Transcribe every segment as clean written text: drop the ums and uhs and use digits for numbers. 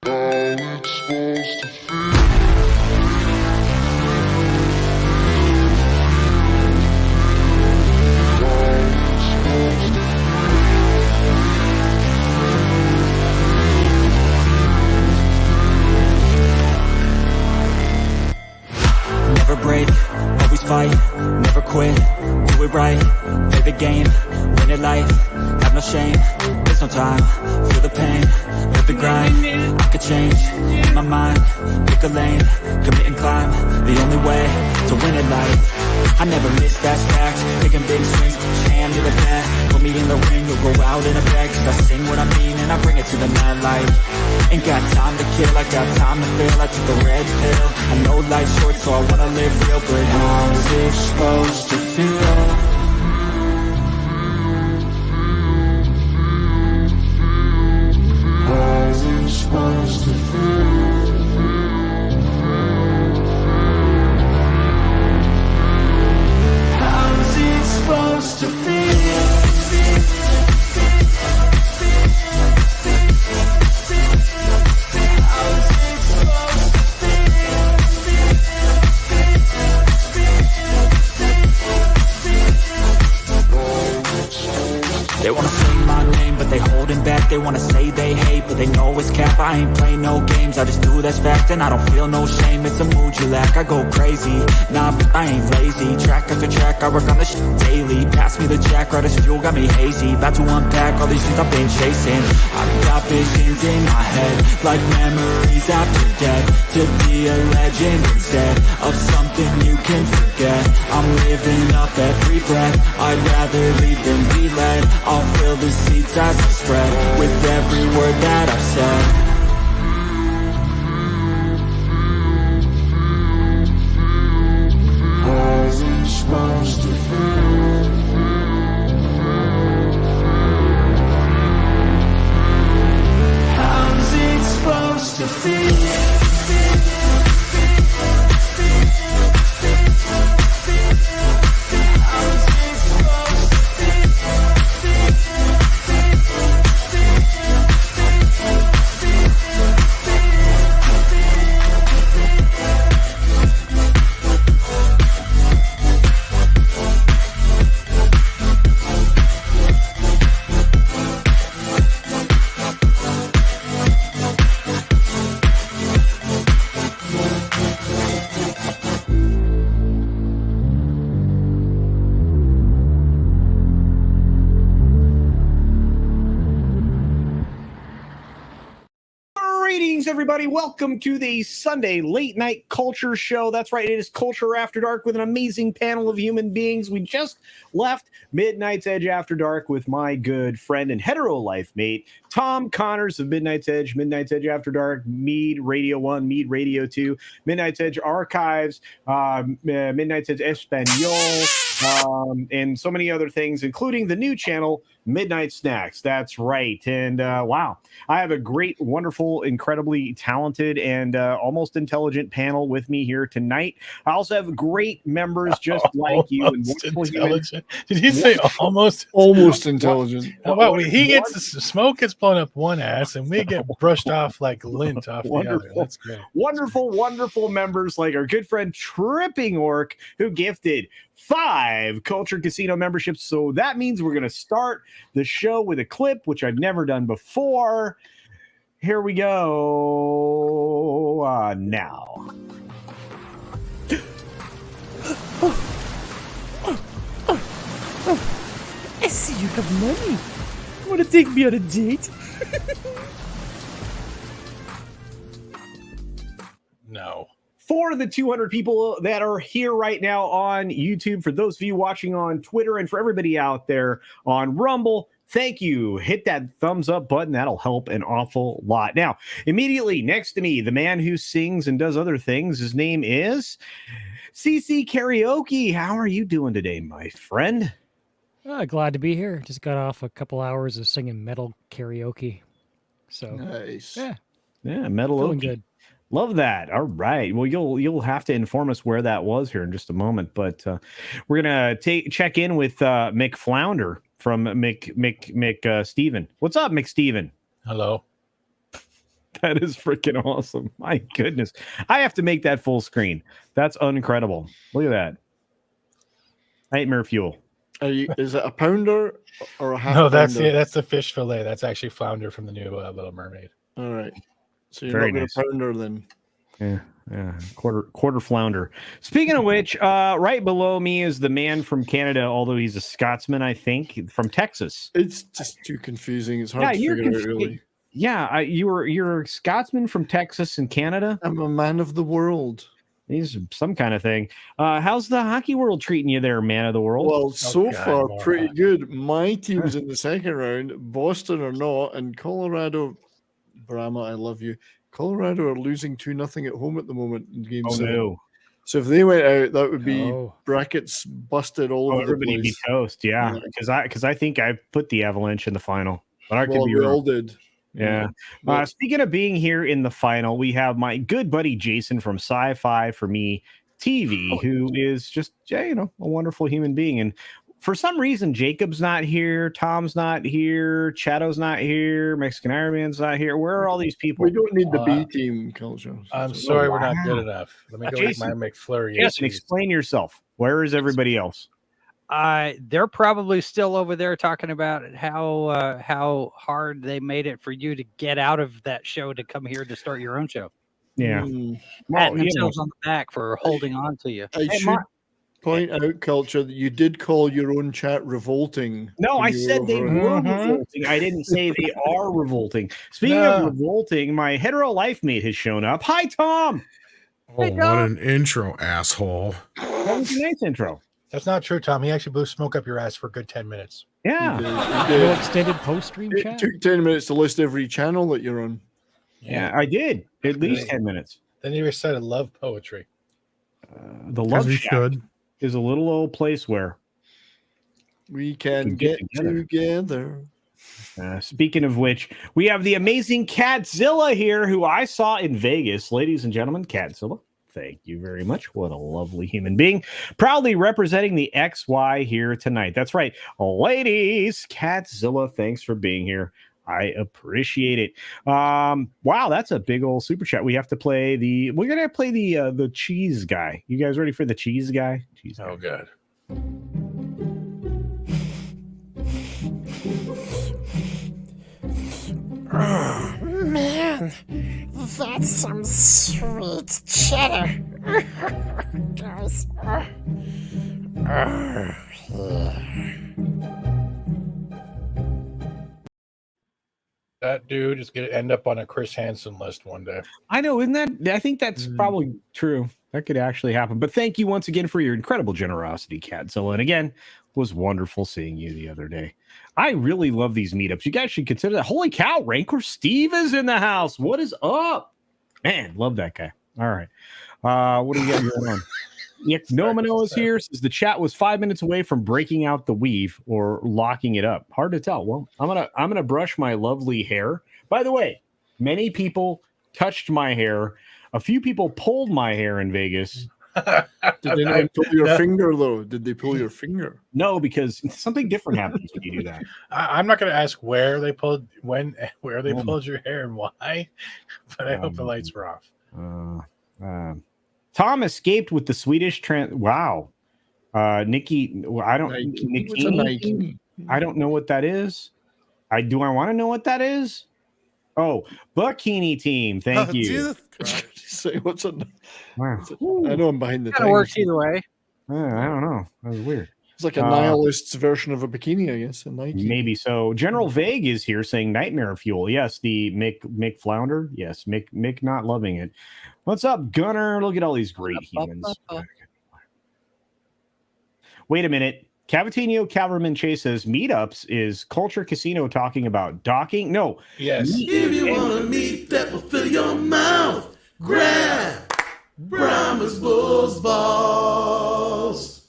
Never break, always fight, never quit, do it right, play the game, win it life, have no shame, there's no time, feel the pain, live the grind, I could change, in my mind, pick a lane, commit and climb, the only way to win it life. I never miss, that's fact, taking big swings, hand to the bat, put me in the ring, you'll go out in a bag, cause I sing what I mean and I bring it to the mad light. Ain't got time to kill, I got time to feel, I took the red pill, I know life's short so I wanna live real, but how's it supposed to feel? How's it supposed to feel? How's it supposed to feel? They wanna say my name, but they holding back. They wanna say they hate, but they know it's cap. I ain't play no games, I just do that's fact. And I don't feel no shame, it's a mood you lack. I go crazy, nah, but I ain't lazy. Track after track, I work on this shit daily. Pass me the jack, right as fuel, got me hazy. About to unpack all these things I've been chasing. I've got visions in my head, like memories after death. To be a legend instead of something you can forget. I'm living up every breath, I'd rather lead than be led. I'll fill the seats as I spread with every word that I've said. How's it supposed to feel? How's it supposed to feel? Everybody, welcome to the Sunday late night culture show. That's right, it is Culture After Dark with an amazing panel of human beings. We just left Midnight's Edge After Dark with my good friend and hetero life mate Tom Connors of Midnight's Edge After Dark, Mead Radio 1, Mead Radio 2, Midnight's Edge Archives, Midnight's Edge Espanol, and so many other things, including the new channel Midnight Snacks. That's right. And wow, I have a great, wonderful, incredibly talented and almost intelligent panel with me here tonight. I also have great members just like you. And intelligent. Did you say almost intelligent? How about he gets the smoke gets blown up one ass and we get brushed off like lint off the other. That's great. Wonderful members like our good friend Tripping Orc, who gifted 5 Culture Casino memberships. So that means we're going to start the show with a clip, which I've never done before. Here we go. Now. I see you have money. Want to take me on a date? No. For the 200 people that are here right now on YouTube, for those of you watching on Twitter, and for everybody out there on Rumble, thank you. Hit that thumbs up button. That'll help an awful lot. Now, immediately next to me, the man who sings and does other things, his name is CC Karaoke. How are you doing today, my friend? Glad to be here. Just got off a couple hours of singing metal karaoke. So nice. Yeah, metal. Feeling good. Love that. All right. Well, you'll have to inform us where that was here in just a moment, but we're gonna check in with Mick Flounder from Mick Steven. What's up, Mick Steven? Hello. That is freaking awesome. My goodness. I have to make that full screen. That's incredible. Look at that. Nightmare fuel. Is it a pounder or a half? No, pounder? that's the fish fillet. That's actually flounder from the new Little Mermaid. All right. So you're Very not nice. going to pounder then. Yeah. Quarter flounder. Speaking of which, right below me is the man from Canada, although he's a Scotsman, I think, from Texas. It's just too confusing. It's hard to figure out, really. Yeah, you're a Scotsman from Texas and Canada. I'm a man of the world. He's some kind of thing. How's the hockey world treating you there, man of the world? Well, so far, more pretty hockey. good. My team's in the second round. Boston are not, and Colorado, Brahma, I love you. Colorado are losing 2-0 at home at the moment in game 7. No. So if they went out, that would be Oh. brackets busted all over the Everybody be place. toast, yeah. Because I think I put the Avalanche in the final, but I could Well, be we wrong. all did. Yeah. But Speaking of being here in the final, we have my good buddy Jason from Sci-Fi for Me TV, who is just a wonderful human being. And for some reason, Jacob's not here, Tom's not here, Chato's not here, Mexican Ironman's not here. Where are all these people? we don't need the B team culture. I'm sorry, we're not wow. good enough. Let me go Jason, get my McFlurry. Jason, explain yourself. Where is everybody else? They're probably still over there talking about how hard they made it for you to get out of that show to come here to start your own show. Yeah. Mm. Patting themselves on the back for holding on to you. I should point out, culture, that you did call your own chat revolting. No, when I you said they over- were revolting. I didn't say they are revolting. Speaking of revolting, my hetero life mate has shown up. Hi, Tom. Oh, what an intro, asshole. That was a nice intro. That's not true, Tom. He actually blew smoke up your ass for a good 10 minutes. Yeah. You No did. extended post-stream It chat? took 10 minutes to list every channel that you're on. Yeah, I did. At least 10 minutes. Then he recited love poetry. The As Love we Shack should. is a little old place where, We can get get together. together. speaking of which, we have the amazing Catzilla here, who I saw in Vegas. Ladies and gentlemen, Catzilla, thank you very much. What a lovely human being. Proudly representing the XY here tonight. That's right. Ladies, Catzilla, thanks for being here. I appreciate it. Wow, that's a big old super chat. We're gonna play the cheese guy. You guys ready for the cheese guy? Cheese guy. Oh, good. Man, that's some sweet cheddar. Guys. That dude is going to end up on a Chris Hansen list one day. I know, isn't that? I think that's probably true. That could actually happen. But thank you once again for your incredible generosity, Catzilla. And again, was wonderful seeing you the other day. I really love these meetups. You guys should consider that. Holy cow, Rancor Steve is in the house. What is up? Man, love that guy. All right. What do we got going on? Nick Nomino is here. Says the chat was 5 minutes away from breaking out the weave or locking it up. Hard to tell. Well, I'm gonna brush my lovely hair. By the way, many people touched my hair. A few people pulled my hair in Vegas. Did anyone pull your finger, though? Did they pull your finger? No, because something different happens when you do that. I'm not going to ask where they pulled your hair and why, but I hope the lights were off. Tom escaped with the Swedish Wow. Nikki, I don't. Nike. What's a Nike? I don't know what that is. I want to know what that is. Oh, Bikini Team. Thank you. Jesus Say what's a? Wow. I know I'm behind the Kind of works either way. I don't know. That was weird. It's like a nihilist's version of a bikini, I guess. A Nike. Maybe so. General Vague is here saying Nightmare Fuel. Yes, the Mick Flounder. Yes, Mick not loving it. What's up, Gunner? Look at all these great humans. Wait a minute. Cavatinho Calverman Chase says meetups is Culture Casino talking about docking. No. Yes. If you want to meet that will fill your mouth, grab Brahma's Bulls balls.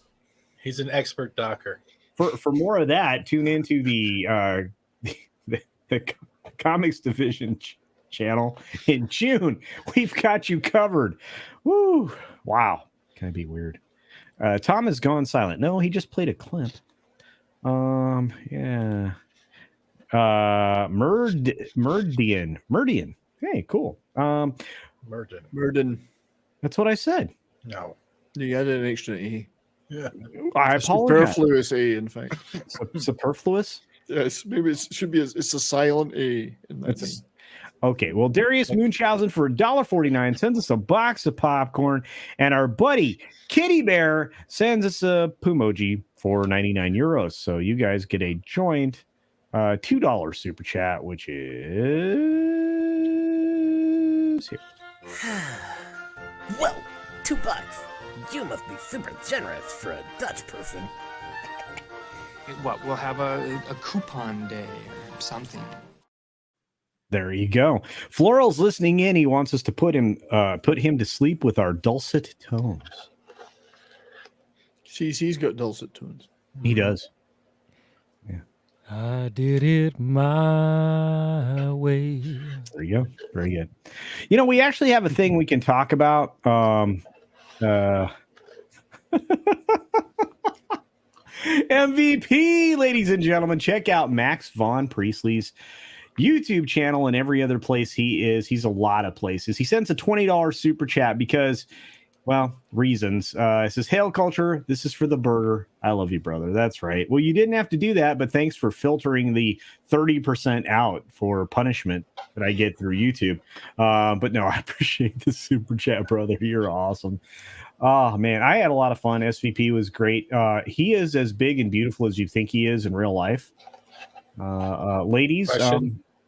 He's an expert docker. For more of that, tune into the comics division channel in June. We've got you covered. Woo! Wow. Can I be weird? Tom has gone silent. No, he just played a clip. Yeah. Murdian. Hey, cool. Murden. That's what I said. No. You added an extra A. Yeah. I apologize. Superfluous A, in fact. Superfluous? Yes, maybe it should be. It's a silent A in that name. Okay, well, Darius Munchausen for $1.49 sends us a box of popcorn, and our buddy Kitty Bear sends us a Pumoji for 99 euros. So you guys get a joint $2 super chat, which is here. Well, $2. You must be super generous for a Dutch person. What, we'll have a coupon day or something. There you go. Floral's listening in. He wants us to put him to sleep with our dulcet tones. He's got dulcet tones. He does. Yeah. I did it my way. There you go. Very good. You know, we actually have a thing we can talk about. MVP, ladies and gentlemen. Check out Max Von Priestley's YouTube channel and every other place he is. He's a lot of places. He sends a $20 super chat because, well, reasons. It says, "Hail Culture, this is for the burger. I love you, brother." That's right. Well, you didn't have to do that, but thanks for filtering the 30% out for punishment that I get through YouTube. But no, I appreciate the super chat, brother. You're awesome. Oh, man, I had a lot of fun. SVP was great. He is as big and beautiful as you think he is in real life. Ladies,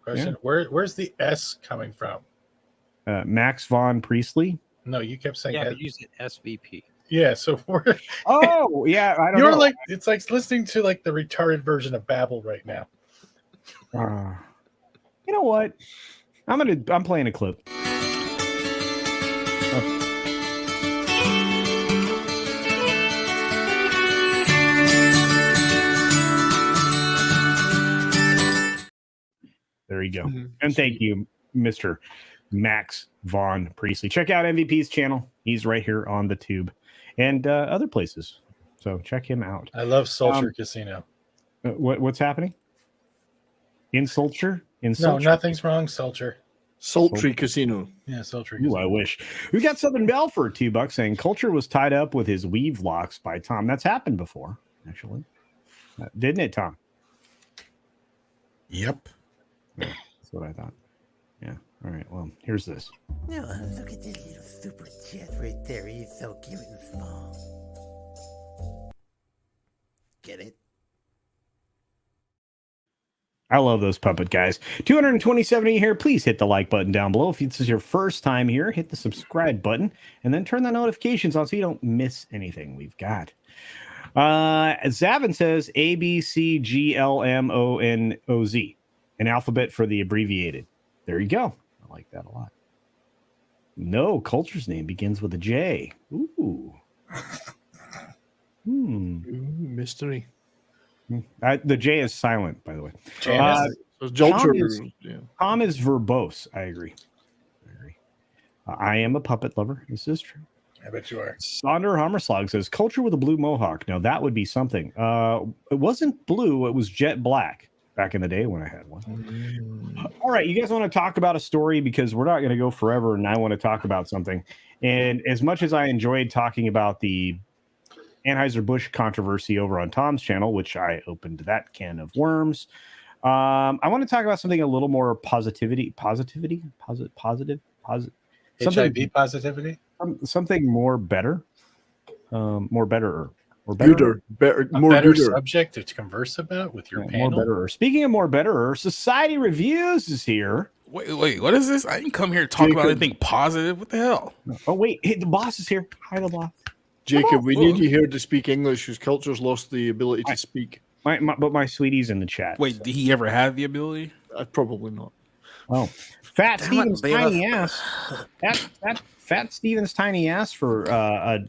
Question. Yeah. Where's the S coming from? Max Von Priestley. No, you kept saying Yeah, S. but use it SVP. Yeah, so we're Oh, yeah, I don't you're know. like it's like listening to like the retarded version of Babel right now. You know what? I'm playing a clip. There you go. And thank you, Mr. Max Von Priestley. Check out MVP's channel. He's right here on the tube and other places. So check him out. I love CultureCasino. What's happening? In Sulture? No, nothing's wrong, Sulture. Sultry Casino. Yeah, Sultry Casino. Ooh, I wish. We got Southern Bell for $2 saying Culture was tied up with his weave locks by Tom. That's happened before, actually. Didn't it, Tom? Yep. Yeah, that's what I thought. Yeah. All right. Well, here's this. No, look at this little super chat right there. He's so cute and small. Get it? I love those puppet guys. 227 here. Please hit the like button down below. If this is your first time here, hit the subscribe button and then turn the notifications on so you don't miss anything we've got. Zavin says ABCGLMONOZ, an alphabet for the abbreviated. There you go. I like that a lot. No, Culture's name begins with a J. Ooh. Mystery. The J is silent, by the way. Tom is verbose. I agree. I am a puppet lover. This is true. I bet you are. Sonder Hammerslag says, "Culture with a blue mohawk." Now, that would be something. It wasn't blue. It was jet black back in the day when I had one. All right. You guys want to talk about a story? Because we're not going to go forever, and I want to talk about something. And as much as I enjoyed talking about the Anheuser-Busch controversy over on Tom's channel, which I opened that can of worms, I want to talk about something a little more positive, HIV positivity, something more better, more better, or better, more better subject to converse about with your panel. More better. Speaking of more better, Society Reviews is here. Wait, what is this? I didn't come here to talk about anything positive. What the hell? Oh wait, hey, the boss is here. Hi, the boss. Jacob, we need you here to speak English because Culture's lost the ability to speak. But my sweetie's in the chat. Wait, did he ever have the ability? Probably not. Oh, Fat Steven's tiny ass. Fat Steven's tiny ass for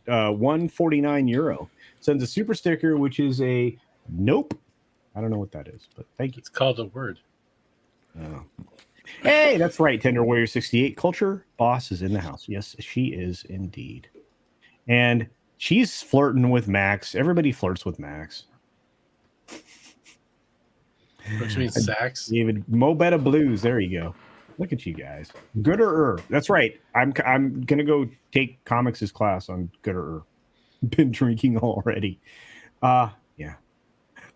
€149 sends a super sticker, which is a nope. I don't know what that is, but thank you. It's called a word. Oh. Hey, that's right. Tender Warrior 68 Culture boss is in the house. Yes, she is indeed, and she's flirting with Max. Everybody flirts with Max. Which means sax. David Mobetta Blues. There you go. Look at you guys. Gooder. That's right. I'm gonna go take comics' class on Gooder. Been drinking already. Yeah.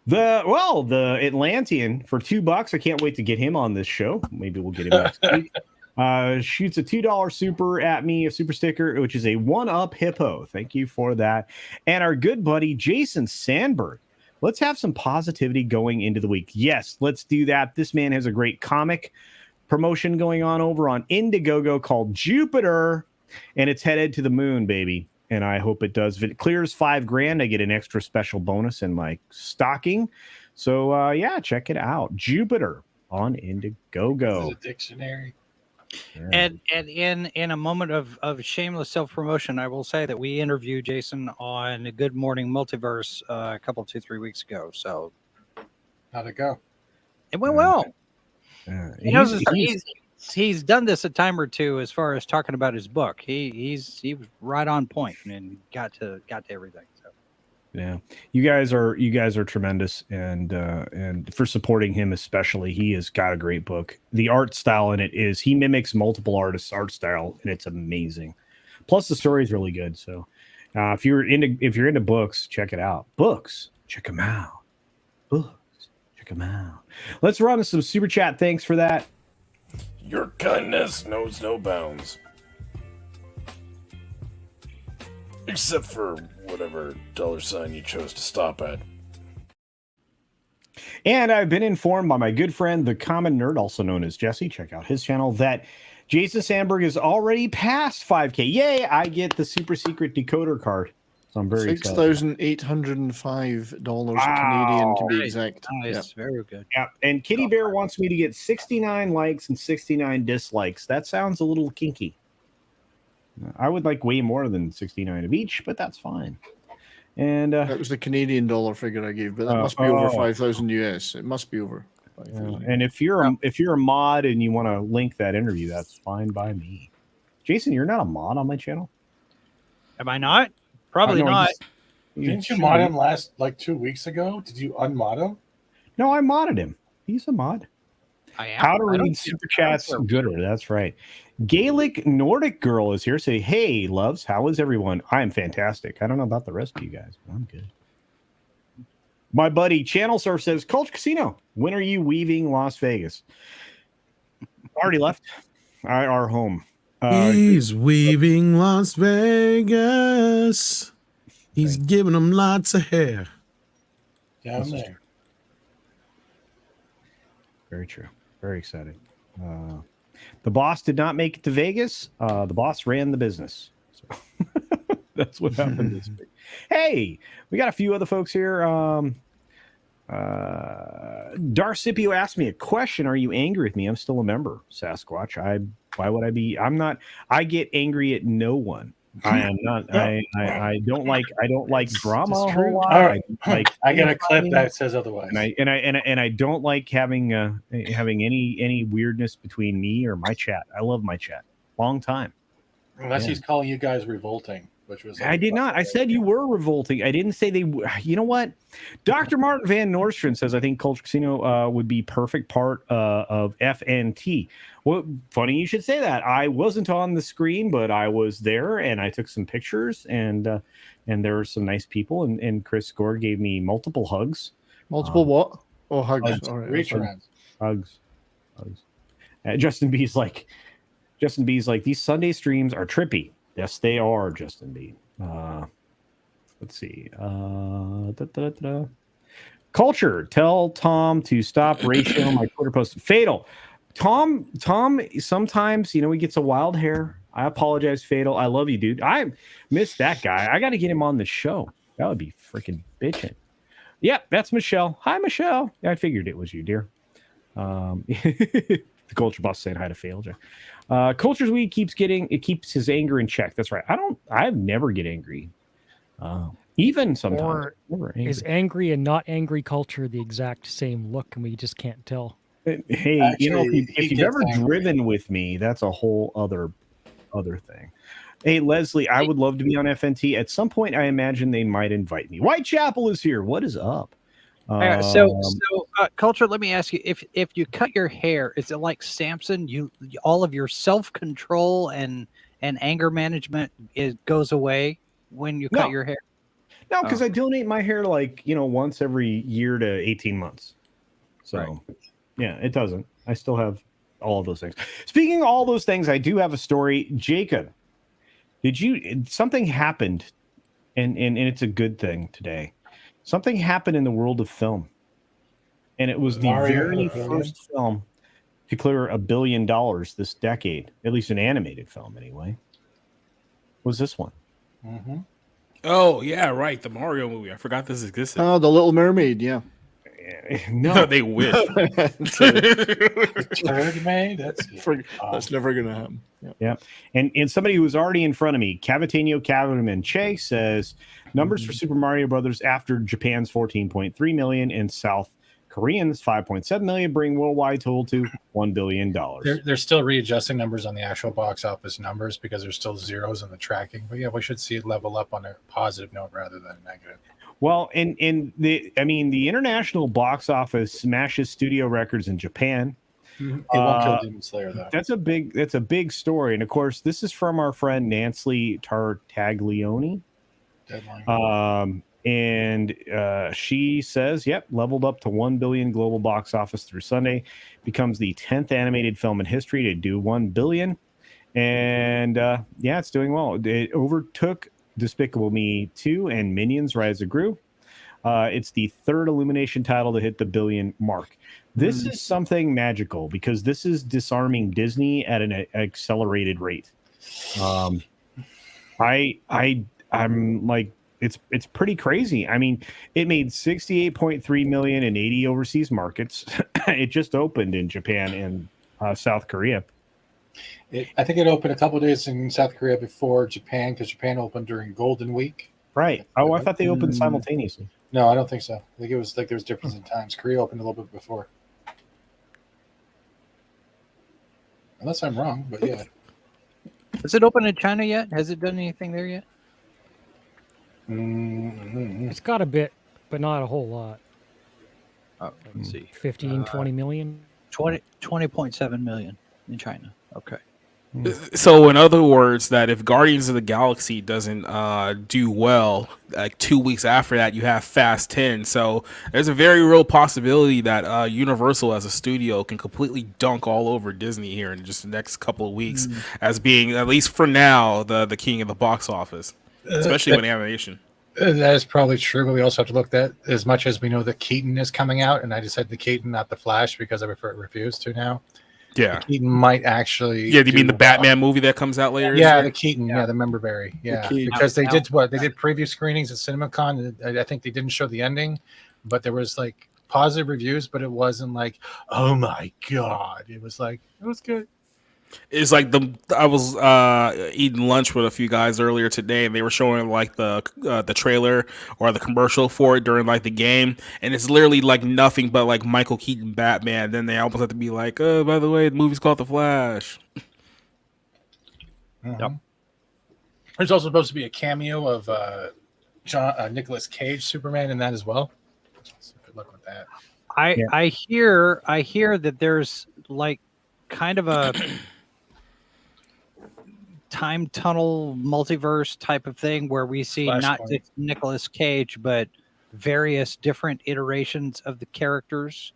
The Atlantean for $2. I can't wait to get him on this show. Maybe we'll get him next week. Shoots a $2 super at me, a super sticker, which is a 1-up hippo. Thank you for that. And our good buddy Jason Sandberg. Let's have some positivity going into the week. Yes, let's do that. This man has a great comic promotion going on over on Indiegogo called Jupiter, and it's headed to the moon, baby. And I hope it does. If it clears $5,000, I get an extra special bonus in my stocking. So yeah, check it out. Jupiter on Indiegogo. Is it a dictionary? Yeah. And in a moment of shameless self-promotion, I will say that we interviewed Jason on Good Morning Multiverse a couple, 2-3 weeks ago. So How'd it go? it went well. He knows He's- he's done this a time or two as far as talking about his book. He was right on point and got to everything. So Yeah, you guys are tremendous, and for supporting him especially. He has got a great book. The art style in it is he mimics multiple artists' art style, and it's amazing. Plus, the story is really good. So, if you're into books, check it out. Books, check them out. Books, check them out. Let's run some super chat. Thanks for that. Your kindness knows no bounds. Except for whatever $sign you chose to stop at. And I've been informed by my good friend, the Common Nerd, also known as Jesse, check out his channel, that Jason Sandberg is already past 5K. Yay, I get the super secret decoder card. So I'm very excited. $6,805 Canadian to be exact. nice, Yep. very good. Yeah, and Kitty Bear wants me to get 69 likes and 69 dislikes. That sounds a little kinky. I would like way more than 69 of each, but that's fine. And that was the Canadian dollar figure I gave, but that must be over 5,000 US. It must be over 5,000. and if you're a mod and you want to link that interview, that's fine by me. Jason, you're not a mod on my channel. Am I not? Probably no, not. Didn't you mod him last 2 weeks ago? Did you unmod him? No, I modded him. He's a mod. I am. How to I don't read see super it. chats gooder. That's right. Gaelic Nordic Girl is here. Say, hey, loves, how is everyone? I am fantastic. I don't know about the rest of you guys, but I'm good. My buddy Channel Surf says, Culture Casino, when are you weaving Las Vegas? Already left our home. He's weaving Las Vegas. He's giving them lots of hair. Down there. Very true. Very exciting. The boss did not make it to Vegas. The boss ran the business. So that's what happened this week. Hey, we got a few other folks here. Darcipio asked me a question. Are you angry with me? I'm still a member, Sasquatch. Why would I be? I'm not. I get angry at no one. I am not. I don't like drama a whole lot. All right. Like I got a clip that says otherwise. And I don't like having any weirdness between me or my chat. I love my chat. Long time. Unless he's calling you guys revolting, which was I did not. I said you were revolting. I didn't say they. You know what? Dr. Martin Van Nordstrand says I think Culture Casino would be perfect part of FNT. Well, funny you should say that. I wasn't on the screen, but I was there and I took some pictures and there were some nice people and Chris Gore gave me multiple hugs. Multiple what? Oh, hugs. Hugs. All right, Reach that's fine. around. Hugs. Justin B's like, these Sunday streams are trippy. Yes, they are, Justin B. Let's see. Culture, tell Tom to stop ratioing my Twitter post. Fatal. Tom, sometimes, he gets a wild hair. I apologize, Fatal. I love you, dude. I miss that guy. I got to get him on the show. That would be freaking bitching. Yep, that's Michelle. Hi, Michelle. I figured it was you, dear. The Culture Boss saying hi to Fatal. Culture's Week keeps his anger in check. That's right. I never get angry. Even sometimes. Or is angry and not angry Culture the exact same look, and we just can't tell? Hey, Actually, if you've ever driven with me, that's a whole other thing. Hey, Leslie, I would love to be on FNT. At some point, I imagine they might invite me. Whitechapel is here. What is up? Culture. Let me ask you: if you cut your hair, is it like Samson? All of your self control and anger management goes away when you cut your hair. No, because I donate my hair once every year to 18 months. So, yeah, it doesn't. I still have all of those things. Speaking of all those things, I do have a story. Jacob, something happened, and it's a good thing today. Something happened in the world of film. And it was the very first film to clear $1 billion this decade, at least an animated film anyway. Was this one? Mm-hmm. Oh yeah, right. The Mario movie. I forgot this existed. Oh, The Little Mermaid. Yeah. No, they wish. Mermaid. That's never going to happen. Yeah. And somebody who was already in front of me, Cavatinho Cavalman Che, says numbers for Super Mario Brothers after Japan's 14.3 million and South Koreans 5.7 million bring worldwide total to $1 billion. They're still readjusting numbers on the actual box office numbers because there's still zeros in the tracking. But yeah, we should see it level up on a positive note rather than negative. Well, the international box office smashes studio records in Japan. It won't kill Demon Slayer though. That's a big story, and of course, this is from our friend Nancy Tartaglione. And she says, "Yep, leveled up to 1 billion global box office through Sunday, becomes the 10th animated film in history to do 1 billion, and it's doing well. It overtook Despicable Me 2 and Minions: Rise of Gru. It's the third Illumination title to hit the billion mark. This is something magical because this is disarming Disney at an accelerated rate. I'm like, it's pretty crazy. I mean, it made 68.3 million in 80 overseas markets. It just opened in Japan and South Korea. I think it opened a couple of days in South Korea before Japan because Japan opened during Golden Week. Right. Oh, I thought they opened simultaneously. No, I don't think so. I think it was like there was difference in times. Korea opened a little bit before. Unless I'm wrong, but yeah. Has it opened in China yet? Has it done anything there yet? It's got a bit, but not a whole lot. Oh, let's see. 20 million? 20.7 million in China. Okay. So, in other words, that if Guardians of the Galaxy doesn't do well, like 2 weeks after that, you have Fast 10. So, there's a very real possibility that Universal as a studio can completely dunk all over Disney here in just the next couple of weeks as being, at least for now, the king of the box office, especially with animation. That is probably true, but we also have to look at as much as we know that Keaton is coming out, and I just said the Keaton, not the Flash, because I refuse to now. Yeah, Keaton might actually. Yeah, do you mean the Batman movie that comes out later? Yeah, the Keaton. Yeah, the Memberberry. Yeah, because they did what they did preview screenings at CinemaCon. I think they didn't show the ending, but there was like positive reviews, but it wasn't like, oh my god. It was like it was good. It's like I was eating lunch with a few guys earlier today, and they were showing like the trailer or the commercial for it during like the game, and it's literally like nothing but like Michael Keaton Batman. Then they almost have to be like, oh, by the way, the movie's called The Flash. Yep. There's also supposed to be a cameo of Nicolas Cage Superman in that as well. So good luck with that. I hear that there's like kind of a time tunnel multiverse type of thing where we see not just Nicolas Cage but various different iterations of the characters.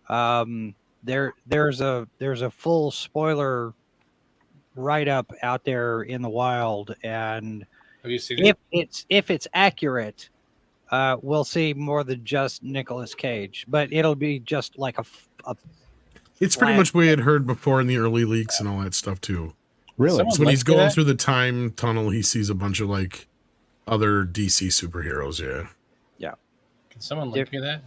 There's a full spoiler write-up out there in the wild, and have you seen it? If it's accurate, we'll see more than just Nicolas Cage, but it'll be just like a it's pretty much what we had heard before in the early leaks and all that stuff too. Really? So when he's going through the time tunnel, he sees a bunch of like other DC superheroes. Yeah. Yeah. Can someone link me that?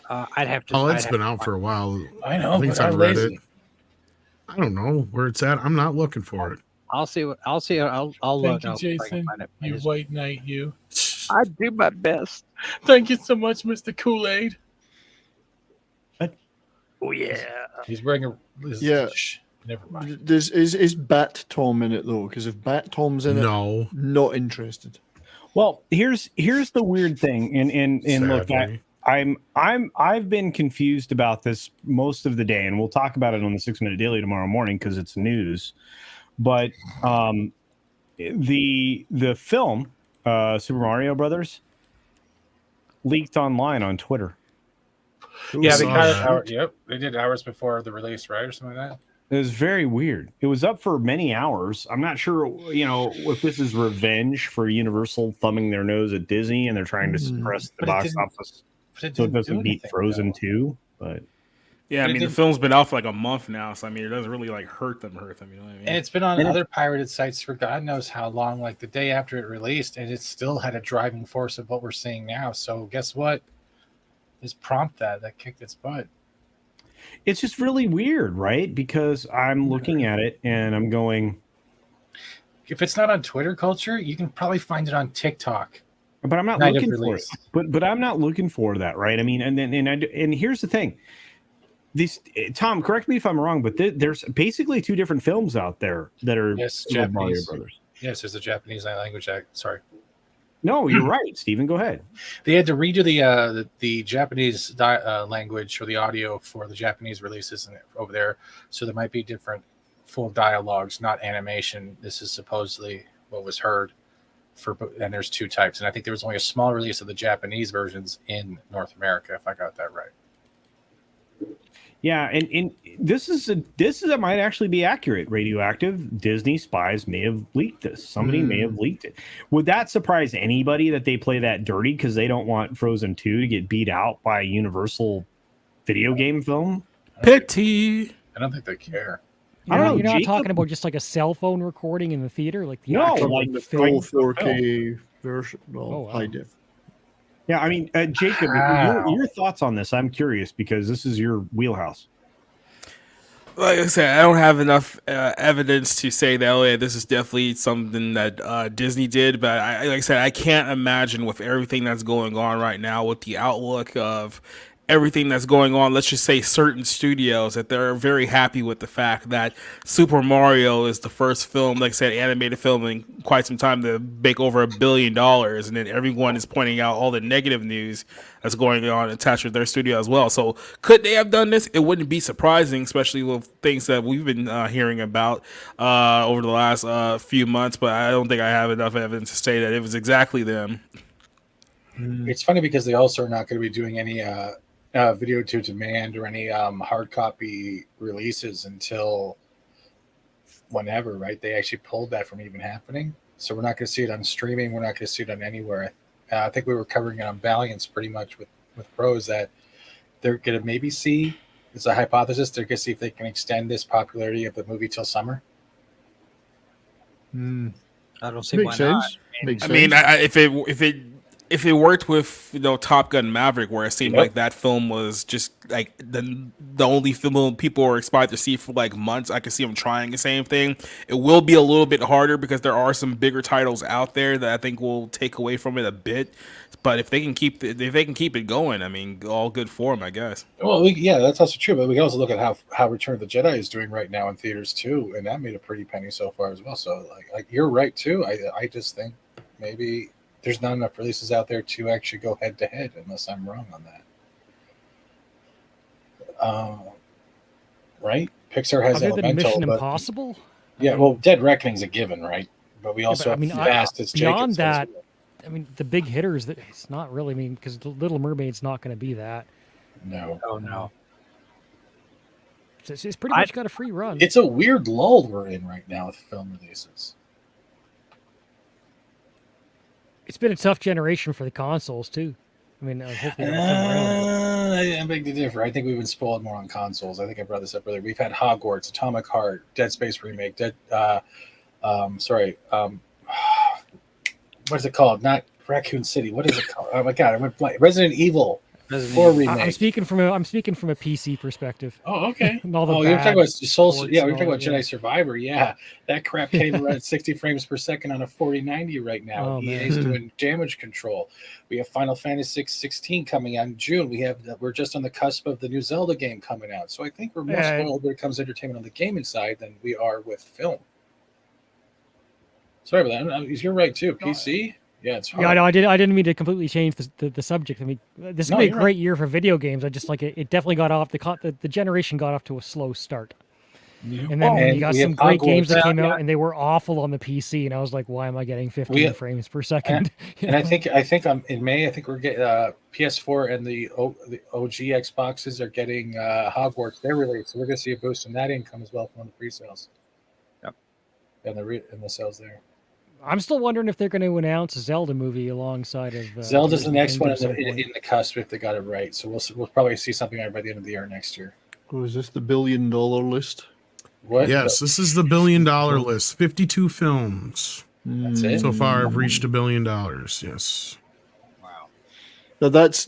I'd have to. Oh, it's been out for a while. I know. I think I've read it. I don't know where it's at. I'm not looking for it. I'll see. I'll look. Thank you, Jason. You white knight, you. I do my best. Thank you so much, Mr. Kool-Aid. Oh yeah. He's wearing a. Never mind. Is Bat Tom in it though? Because if Bat Tom's in it, no, not interested. Well, here's the weird thing, and look, Sadly. I've been confused about this most of the day, and we'll talk about it on the 6 Minute Daily tomorrow morning because it's news. But the film Super Mario Brothers leaked online on Twitter. Yeah, they kind of they did hours before the release, right, or something like that. It was very weird. It was up for many hours. I'm not sure, if this is revenge for Universal thumbing their nose at Disney and they're trying to suppress the box office so it doesn't beat Frozen 2. But yeah, I mean, the film's been out for like a month now, so I mean, it doesn't really like hurt them. You know what I mean? And it's been on other pirated sites for God knows how long, like the day after it released, and it still had a driving force of what we're seeing now. So guess what? This prompt that kicked its butt. It's just really weird, right? Because I'm looking at it and I'm going, if it's not on Twitter culture, you can probably find it on TikTok. But I'm not looking for it. But I'm not looking for that, right? I mean, and here's the thing. Tom, correct me if I'm wrong, but there's basically two different films out there that are Japanese. Mario Brothers. Yes, there's a Japanese language act. Sorry. No, you're right, Stephen. Go ahead. They had to redo the Japanese language or the audio for the Japanese releases over there, so there might be different full dialogues, not animation. This is supposedly what was heard and there's two types, and I think there was only a small release of the Japanese versions in North America, if I got that right. Yeah, and this might actually be accurate. Radioactive Disney spies may have leaked this. Somebody may have leaked it. Would that surprise anybody that they play that dirty because they don't want Frozen 2 to get beat out by a Universal video game film? Pity. I don't think they care. I don't know. You're not talking about just like a cell phone recording in the theater, like the like the full 4K version, high def. Yeah, I mean, Jacob, your thoughts on this? I'm curious because this is your wheelhouse. Like I said, I don't have enough evidence to say that, oh yeah, this is definitely something that Disney did. But like I said, I can't imagine with everything that's going on right now, with the outlook of everything that's going on, let's just say certain studios, that they're very happy with the fact that Super Mario is the first film, like I said, animated film in quite some time to make over $1 billion, and then everyone is pointing out all the negative news that's going on attached with their studio as well. So could they have done this? It wouldn't be surprising, especially with things that we've been hearing about over the last few months, but I don't think I have enough evidence to say that it was exactly them. It's funny because they also are not going to be doing any video to demand or any hard copy releases until whenever, right? They actually pulled that from even happening. So we're not going to see it on streaming. We're not going to see it on anywhere. I think we were covering it on Valiance pretty much with pros that they're going to maybe see, it's a hypothesis, they're going to see if they can extend this popularity of the movie till summer. I don't see Makes why sense. not. Makes I sense. mean, if it worked with Top Gun Maverick, where it seemed like that film was just like the only film people were expected to see for like months, I could see them trying the same thing. It will be a little bit harder because there are some bigger titles out there that I think will take away from it a bit. But if they can keep it going, I mean, all good for them, I guess. Well, that's also true. But we can also look at how Return of the Jedi is doing right now in theaters too, and that made a pretty penny so far as well. So like you're right too. I just think maybe there's not enough releases out there to actually go head to head, unless I'm wrong on that. Right? Pixar has other than Elemental, Mission but, Impossible. Yeah, well, Dead Reckoning's a given, right? But we also have Fast. It's beyond Jacobs that. I mean, the big hitters. That it's not really. I mean, because the Little Mermaid's not going to be that. No. Oh no. It's pretty much got a free run. It's a weird lull we're in right now with film releases. It's been a tough generation for the consoles too. I mean, hopefully they'll come around. I beg to differ. I think we've been spoiled more on consoles. I think I brought this up earlier. We've had Hogwarts, Atomic Heart, Dead Space remake, what is it called? Not Raccoon City. What is it called? Oh my god, I went blank. Resident Evil 4 remake. I'm speaking from a PC perspective. Oh, okay. You're talking about we're talking about Jedi Survivor. Yeah, that crap can't even run at 60 frames per second on a 4090 right now. Oh, EA's doing damage control. We have Final Fantasy 16 coming out in June. We're just on the cusp of the new Zelda game coming out. So I think we're more spoiled when it comes to entertainment on the gaming side than we are with film. Sorry about that. You're right too. PC. Yeah, it's Yeah, no, I didn't mean to completely change the subject. I mean, this is gonna be a you're great year for video games. I just like it. It definitely got off the generation got off to a slow start. And then you got some great games that came out, and they were awful on the PC. And I was like, why am I getting 15 frames per second? And I think in May, I think we're getting PS4 and the OG Xboxes are getting Hogwarts. They're released, so we're gonna see a boost in that income as well from the pre-sales. Yep, and the sales there. I'm still wondering if they're going to announce a Zelda movie alongside of Zelda's the next one in the cusp if they got it right. So we'll probably see something out by the end of the year next year. Oh, is this the $1 billion list? What? Yes, this is the $1 billion list. 52 films. That's it. So far, I've reached $1 billion. Yes. Now that's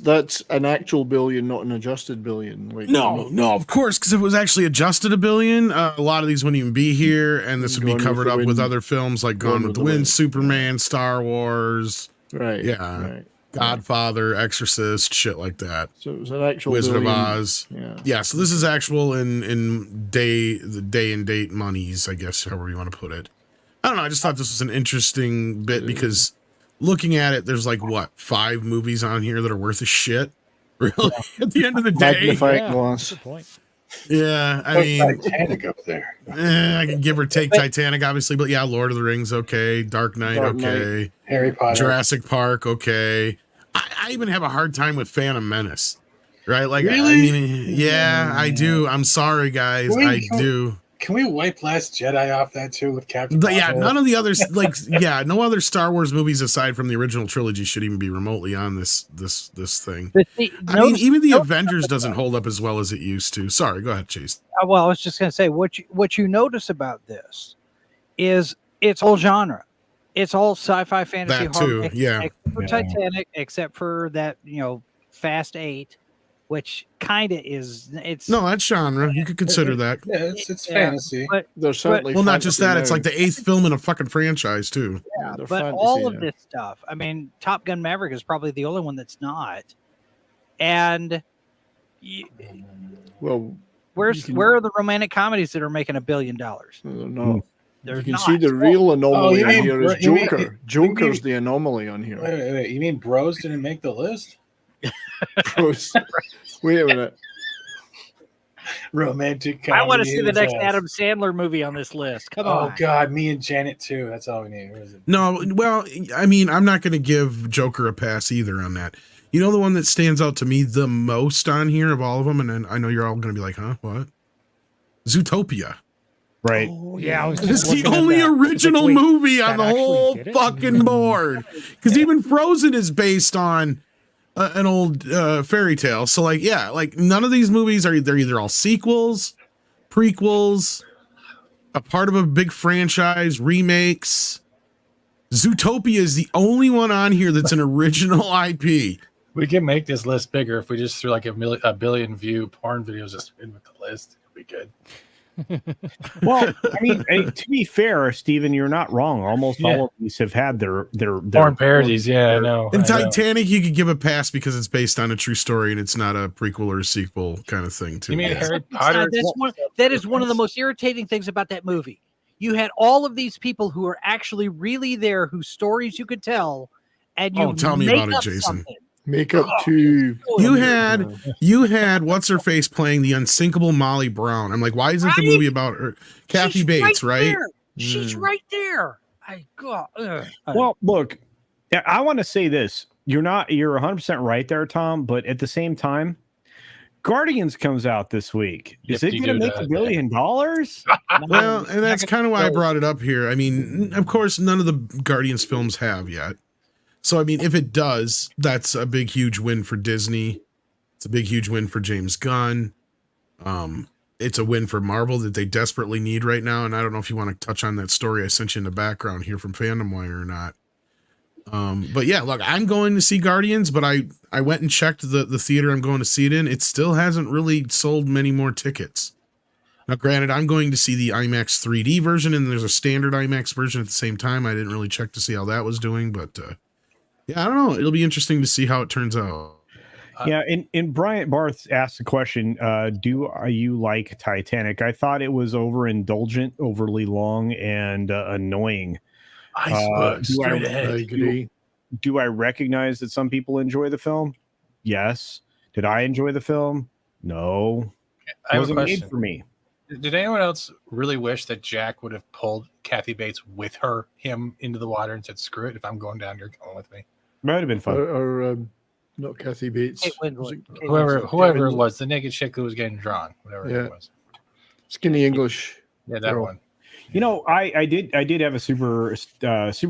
an actual billion, not an adjusted billion. Like, No, of course, because if it was actually adjusted $1 billion, a lot of these wouldn't even be here, and this would be covered up with other films like Gone with the Wind, Superman, Star Wars, right? Yeah, right. Godfather, Exorcist, shit like that. So it was an actual Wizard billion. of Oz. Yeah. So this is actual in the day and date monies, I guess, however you want to put it. I don't know. I just thought this was an interesting bit because looking at it, there's like what 5 movies on here that are worth a shit. Really, at the end of the day, magnifying glass. Yeah, I mean, Titanic up there. I can give or take Titanic, obviously, but yeah, Lord of the Rings, okay, Dark Knight, okay, Harry Potter, Jurassic Park, okay. I even have a hard time with Phantom Menace, right? Like, really? I mean, yeah, I do. I'm sorry, guys, I do. Can we wipe Last Jedi off that too with Captain? But yeah, none of the others, like, yeah, no other Star Wars movies aside from the original trilogy should even be remotely on this thing. I mean, even the Avengers doesn't hold up as well as it used to. Sorry, go ahead, Chase. Well, I was just going to say what you notice about this is it's all genre. It's all sci-fi, fantasy, That too, horror, yeah. except for Titanic, except for that Fast 8, which kind of is. It's no, that's genre. You could consider that. Yeah, it's fantasy. But there's certainly well, not just that. It's like the 8th film in a fucking franchise too. Yeah, but all of this stuff. I mean, Top Gun Maverick is probably the only one that's not. And where are the romantic comedies that are making $1 billion? No. There's you can not. see the real anomaly on here is you mean- Joker. Joker's the anomaly on here. Wait. You mean Bros didn't make the list? Bros. Wait a minute. Romantic comedy. I want to see the next Adam Sandler movie on this list. Come on. Oh God, me and Janet too. That's all we need. No, well, I mean, I'm not going to give Joker a pass either on that. You know, the one that stands out to me the most on here of all of them, and then I know you're all going to be like, huh, what? Zootopia. Right. Oh, yeah, I was It's just the looking at only that. original Wait, movie on that the actually whole did it? fucking board. Because even Frozen is based on an old fairy tale. So, like, yeah, like none of these movies they're either all sequels, prequels, a part of a big franchise, remakes. Zootopia is the only one on here that's an original IP. We can make this list bigger if we just threw like a billion view porn videos just in with the list. It'd be good. Well, I mean, to be fair, Steven, you're not wrong. Almost all of these have had their Porn parodies. Yeah, I know. And Titanic, you could give a pass because it's based on a true story and it's not a prequel or a sequel kind of thing, too. You mean Yeah. Harry Potter? That is one of the most irritating things about that movie. You had all of these people who are actually really there, whose stories you could tell, and you tell me make about it, up Jason. something. Make up to You had what's her face playing the unsinkable Molly Brown. I'm like, why isn't the movie about her? Kathy She's Bates, right? there. She's right there. Well, look, I want to say this. You're 100% right there, Tom, but at the same time, Guardians comes out this week. Is it going to make $1 billion? Well, and that's kind of why I brought it up here. I mean, of course, none of the Guardians films have yet. So, I mean, if it does, that's a big, huge win for Disney. It's a big, huge win for James Gunn. It's a win for Marvel that they desperately need right now. And I don't know if you want to touch on that story I sent you in the background here from Fandom Wire or not. But yeah, look, I'm going to see Guardians, but I went and checked the theater I'm going to see it in. It still hasn't really sold many more tickets. Now, granted, I'm going to see the IMAX 3D version, and there's a standard IMAX version at the same time. I didn't really check to see how that was doing, but yeah, I don't know. It'll be interesting to see how it turns out. Yeah, and Bryant Barth asked the question, do you like Titanic? I thought it was overindulgent, overly long, and annoying. Iceberg, straight I ahead. agree. do I recognize that some people enjoy the film? Yes. Did I enjoy the film? No. I have a wasn't question made for me. Did anyone else really wish that Jack would have pulled Kathy Bates with him into the water and said, "Screw it! If I'm going down, you're going with me." Might have been fun. Or not Kathy Bates. Whoever it was, the naked chick who was getting drawn, whatever it was. Skinny English. Yeah, that one. You know, I did have a super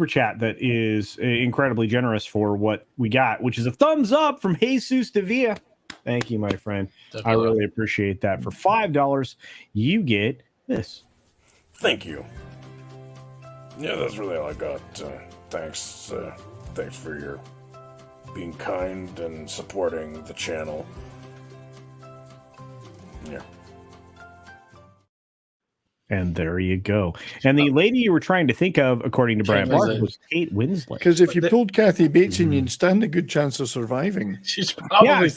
chat that is incredibly generous for what we got, which is a thumbs up from Jesus Davia. Thank you, my friend. I really appreciate that. For $5, you get this. Thank you. Yeah, that's really all I got. Thanks for your being kind and supporting the channel. Yeah. And there you go. And the lady you were trying to think of, according to Brian Bark, was Kate Winslet. Because if you pulled Kathy Bates in, you'd stand a good chance of surviving. She's probably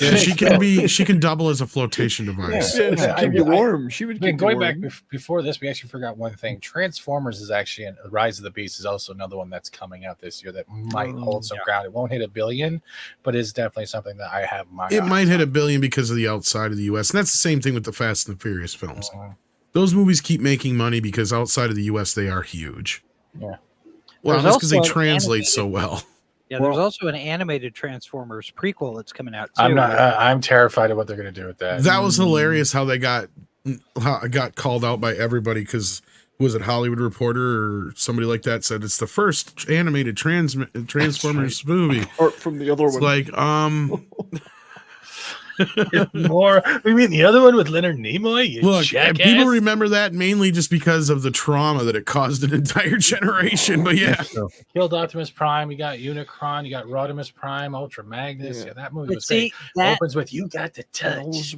she can double as a flotation device. Yeah, keep you warm. She would keep going you warm. back before this, we actually forgot one thing. Transformers is actually Rise of the Beast is also another one that's coming out this year that might hold some ground. It won't hit $1 billion, but it's definitely something that I have my It might hit $1 billion because of the outside of the US. And that's the same thing with the Fast and the Furious films. Those movies keep making money because outside of the US they are huge. Yeah. Well, that's because they translate so well. Yeah, there's also an animated Transformers prequel that's coming out too. I'm terrified of what they're going to do with that. That was hilarious how they got called out by everybody because was it Hollywood Reporter or somebody like that said it's the first animated Transformers movie. Apart from the other one. Like more. We mean the other one with Leonard Nimoy? You Look, jackass. people remember that mainly just because of the trauma that it caused an entire generation. But yeah, Killed Optimus Prime. You got Unicron. You got Rodimus Prime, Ultra Magnus. Yeah, that movie was see, great. Opens with "You got the touch."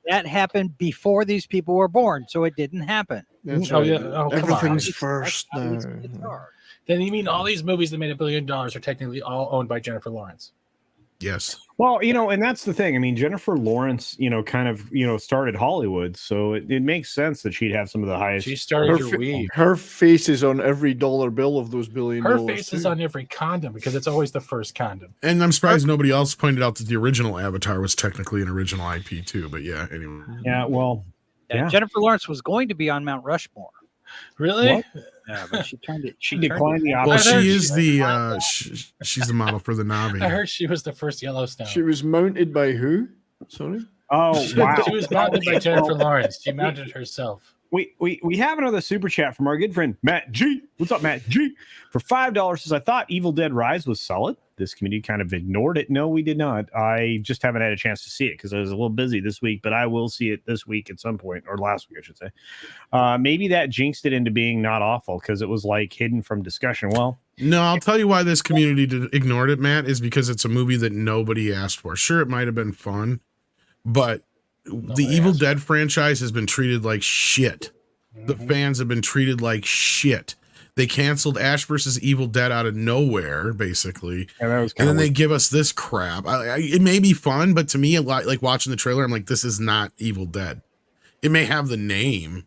That happened before these people were born, so it didn't happen. Everything's first. Then you mean all these movies that made $1 billion are technically all owned by Jennifer Lawrence? Yes. Well, and that's the thing. I mean, Jennifer Lawrence, kind of, started Hollywood, so it makes sense that she'd have some of the highest. She started her weave. Her face is on every dollar bill of those $1 billion. Her face is on every condom because it's always the first condom. And I'm surprised nobody else pointed out that the original Avatar was technically an original IP too. But yeah, anyway. Yeah, well, Jennifer Lawrence was going to be on Mount Rushmore. Really? What? Yeah, but she turned it. She declined the offer. Well, she is the she's the model for the Navi. I heard she was the first Yellowstone. She was mounted by who? Sorry. Oh wow. She was mounted by Jennifer Lawrence. She mounted herself. We have another super chat from our good friend Matt G. What's up, Matt G? For $5 says I thought Evil Dead Rise was solid. This community kind of ignored it. No, we did not. I just haven't had a chance to see it because I was a little busy this week, but I will see it this week at some point, or last week, I should say. Maybe that jinxed it into being not awful because it was like hidden from discussion. Well, no, I'll tell you why this community ignored it, Matt, is because it's a movie that nobody asked for. Sure, it might have been fun, but the Evil Dead franchise has been treated like shit. The fans have been treated like shit. They canceled Ash versus Evil Dead out of nowhere, basically, and then they give us this crap. It may be fun, but to me, like watching the trailer, I'm like, this is not Evil Dead. It may have the name,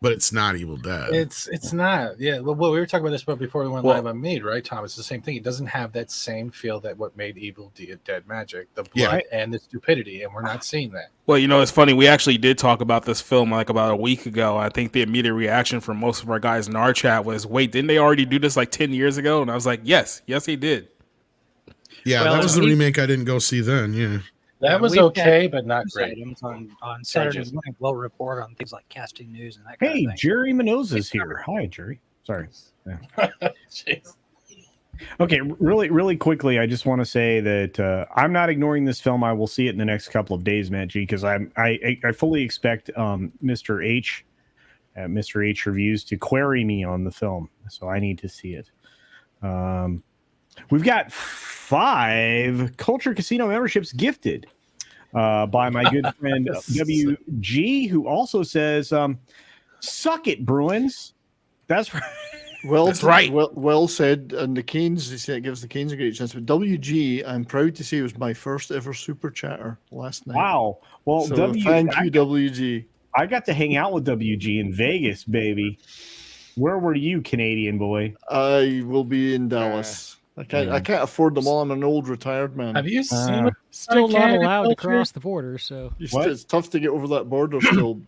but it's not Evil Dead. It's not. Yeah. Well, we were talking about this before we went live on Made, right, Tom? It's the same thing. It doesn't have that same feel that what made Evil Dead magic, the blood and the stupidity, and we're not seeing that. Well, it's funny. We actually did talk about this film like about a week ago. I think the immediate reaction from most of our guys in our chat was, "Wait, didn't they already do this like 10 years ago?" And I was like, "Yes, they did." Yeah, that was the remake I didn't go see then. Yeah. That was okay, but not great. On Saturday morning, we'll report on things like casting news and that kind of thing. Hey, Jerry Mendoza's here. Hi, Jerry. Sorry. Yeah. Okay, really quickly, I just want to say that I'm not ignoring this film. I will see it in the next couple of days, Matt G, because I fully expect Mr. H reviews to query me on the film, so I need to see it. We've got 5 Culture Casino memberships gifted by my good friend WG, who also says, "Suck it, Bruins." That's right. Well, that's right. Well said. And the Canes, they say it gives the Canes a great chance. But WG, I'm proud to say, was my first ever super chatter last night. Wow. Well, so thank you, WG. I got to hang out with WG in Vegas, baby. Where were you, Canadian boy? I will be in Dallas. I can't afford them all. I'm an old retired man. Have you seen what Still not Canada allowed to culture? cross the border, so It's tough to get over that border still.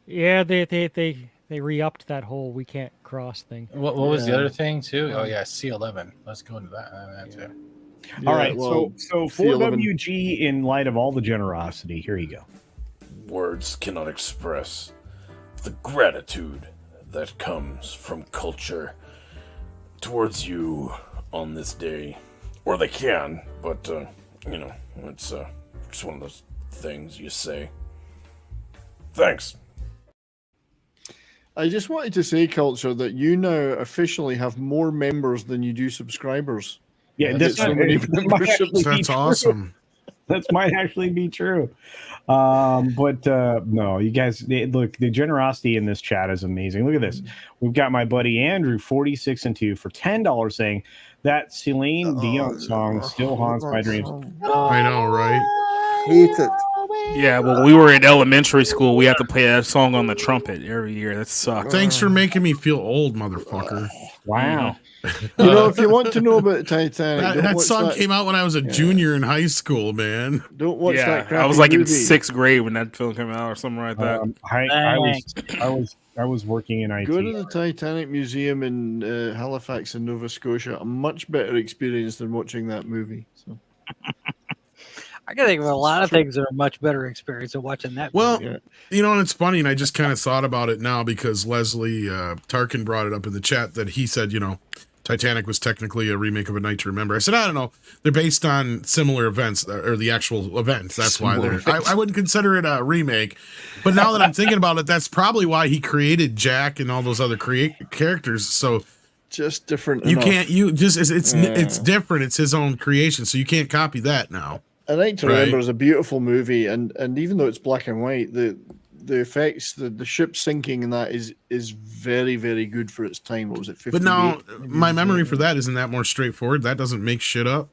yeah, they re-upped that whole we can't cross thing. What was the other thing too? Oh yeah, C11. Let's go into that too. All right, well, so for C11. WG, in light of all the generosity, here you go. Words cannot express the gratitude that comes from culture towards you on this day. Or they can, but, it's just one of those things you say. Thanks. I just wanted to say, Culture, that you now officially have more members than you do subscribers. Yeah, That's awesome. That might actually be true. But no, you guys, look, the generosity in this chat is amazing. Look at this. We've got my buddy Andrew, 46-2 for $10, saying that Celine Dion song still haunts my dreams. I know, right? Hate it. Yeah, well, we were in elementary school. We had to play that song on the trumpet every year. That sucked. Thanks for making me feel old, motherfucker. Wow. If you want to know about Titanic, that song came out when I was a junior in high school, man. Don't watch that. I was like in 6th grade when that film came out, or something like that. I was working in IT. Go to the Titanic Museum in Halifax in Nova Scotia. A much better experience than watching that movie. So. I can think of a lot of things that are much better experience than watching that. Well, movie. and it's funny, and I just kind of thought about it now because Leslie Tarkin brought it up in the chat that he said, Titanic was technically a remake of A Night to Remember. I said, I don't know. They're based on similar events, or the actual events. That's why they're. I wouldn't consider it a remake. But now that I'm thinking about it, that's probably why he created Jack and all those other characters. So just different. You can't. It's different. It's his own creation, so you can't copy that now. A Night to Remember is a beautiful movie, and even though it's black and white, the effects, the ship sinking, and that is very, very good for its time. What was it? 58? But now my memory for that isn't that more straightforward. That doesn't make shit up.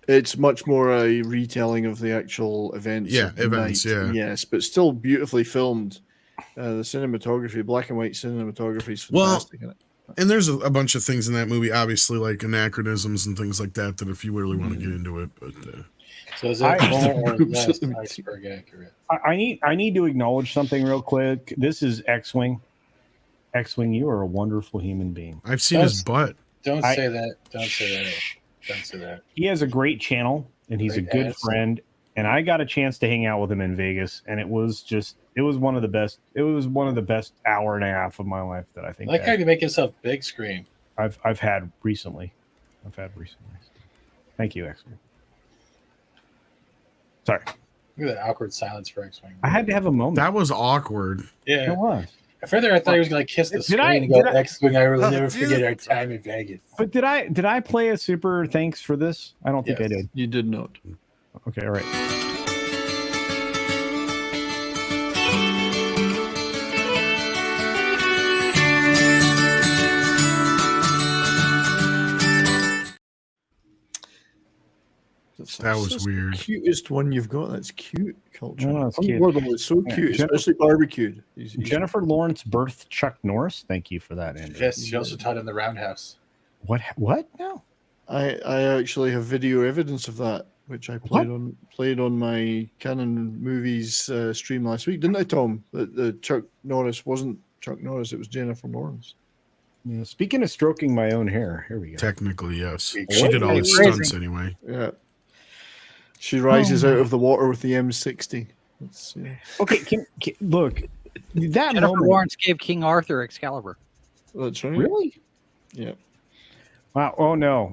It's much more a retelling of the actual events. Yeah, events. Yeah, yes, but still beautifully filmed. The cinematography, black and white cinematography, is fantastic. And there's a bunch of things in that movie, obviously, like anachronisms and things like that. That if you really want to get into it, but. So is that more or less iceberg accurate? I need to acknowledge something real quick. This is X-Wing. X-Wing, you are a wonderful human being. I've seen his butt. Don't say that. Don't say that. Don't say that. He has a great channel, and he's a good friend. And I got a chance to hang out with him in Vegas, and it was one of the best. It was one of the best hour and a half of my life that I think. I like how you make yourself big screen. I've had recently. Thank you, X-Wing. Sorry. Look at that awkward silence for X-Wing. I had to have a moment. That was awkward. Yeah, it was. Further, I thought he was going to kiss the screen and go, X-Wing, I will never forget our time in Vegas. But did I play a super thanks for this? I don't think I did. You did not. Okay, all right. That was weird. The cutest one you've got. That's cute, Culture. Oh, that's cute. It's so cute, especially barbecued. Jennifer Lawrence birthed Chuck Norris. Thank you for that, Andrew. Yes, she also taught in the Roundhouse. What? No. I actually have video evidence of that, which I played on my Canon Movies stream last week, didn't I, Tom? That Chuck Norris wasn't Chuck Norris; it was Jennifer Lawrence. Yeah, speaking of stroking my own hair, here we go. Technically, yes. She did all the stunts anyway. Yeah. She rises out of the water with the M60. Okay, can look. That Jennifer Lawrence gave King Arthur Excalibur. That's right. Really? Yeah. Wow. Oh no.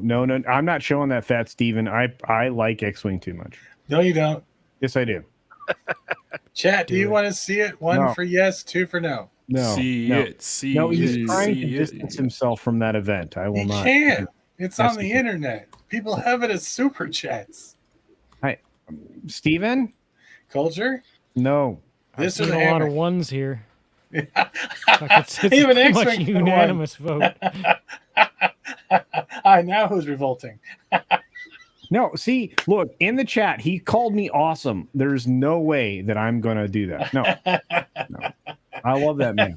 I'm not showing that, Fat Steven. I like X-Wing too much. No, you don't. Yes, I do. Chat, do you want to see it? One for yes, two for no. No. No, he's trying to distance himself from that event. I will not. He can't. It's on the internet. People have it as super chats. Hi, Steven? Culture? No. There's a lot of ones here. It's even much unanimous vote. Now who's revolting? No, see, look, in the chat, he called me awesome. There's no way that I'm going to do that. No. I love that man.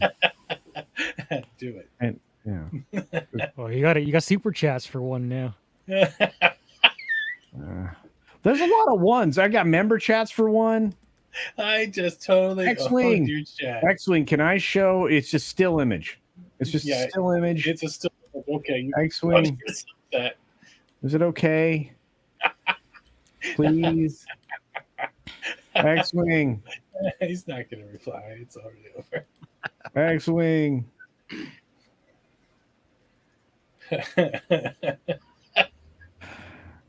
Do it. And Yeah. Oh, you got super chats for one now. There's a lot of ones. I got member chats for one. I just totally X-Wing. your chat. X-Wing, can I show? It's just still image. It's just Yeah, still image. It's a still okay. X-Wing. That. Is it okay? Please. X-Wing. He's not going to reply. It's already over. X-Wing.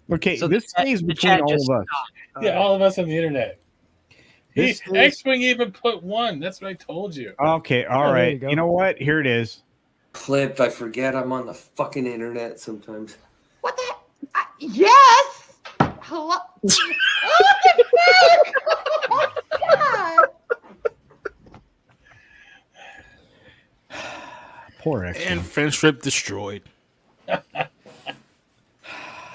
Okay, so this stays between all of us. Yeah, all of us on the internet. This X-Wing even put one. That's what I told you. Okay, all right. You know what? Here it is. Clipped. I forget I'm on the fucking internet sometimes. What the? Yes. Hello. What the fuck? Oh, God. Poor X. And friendship destroyed.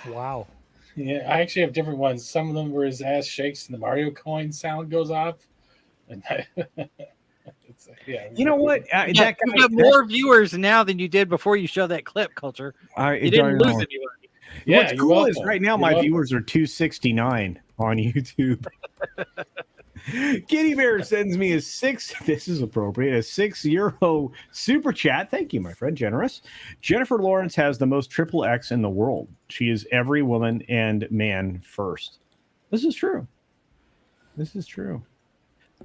Wow. Yeah, I actually have different ones. Some of them where his ass shakes and the Mario coin sound goes off. And you know what? You've got more viewers now than you did before you showed that clip, Culture. You didn't lose anybody. Yeah, what's cool is right now my viewers are 269 on YouTube. Kitty Bear sends me a this is appropriate, a €6 super chat. Thank you, my friend, generous. Jennifer Lawrence has the most triple X in the world. She is every woman and man first. This is true. This is true.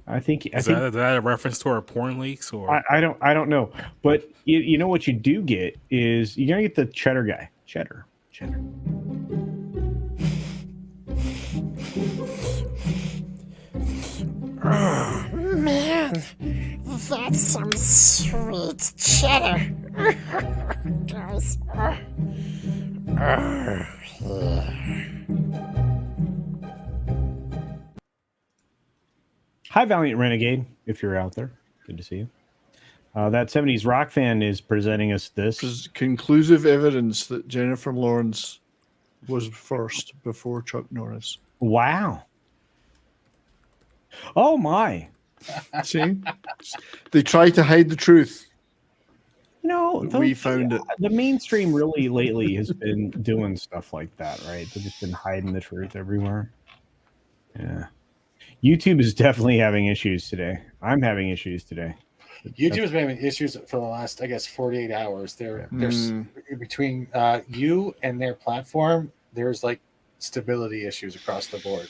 I think Is that a reference to our porn leaks or I don't know. But you know what you do get is you're gonna get the cheddar guy. Cheddar. Oh, man, that's some sweet cheddar. Guys. Yeah. Hi, Valiant Renegade, if you're out there. Good to see you. That 70s rock fan is presenting us this. Conclusive evidence that Jennifer Lawrence was first before Chuck Norris. Wow. Oh, my. See? They try to hide the truth. No, we found it. The mainstream really lately has been doing stuff like that, right? They've just been hiding the truth everywhere. Yeah. YouTube is definitely having issues today. I'm having issues today. YouTube has been having issues for the last, I guess, 48 hours. There's between you and their platform, there's like stability issues across the board.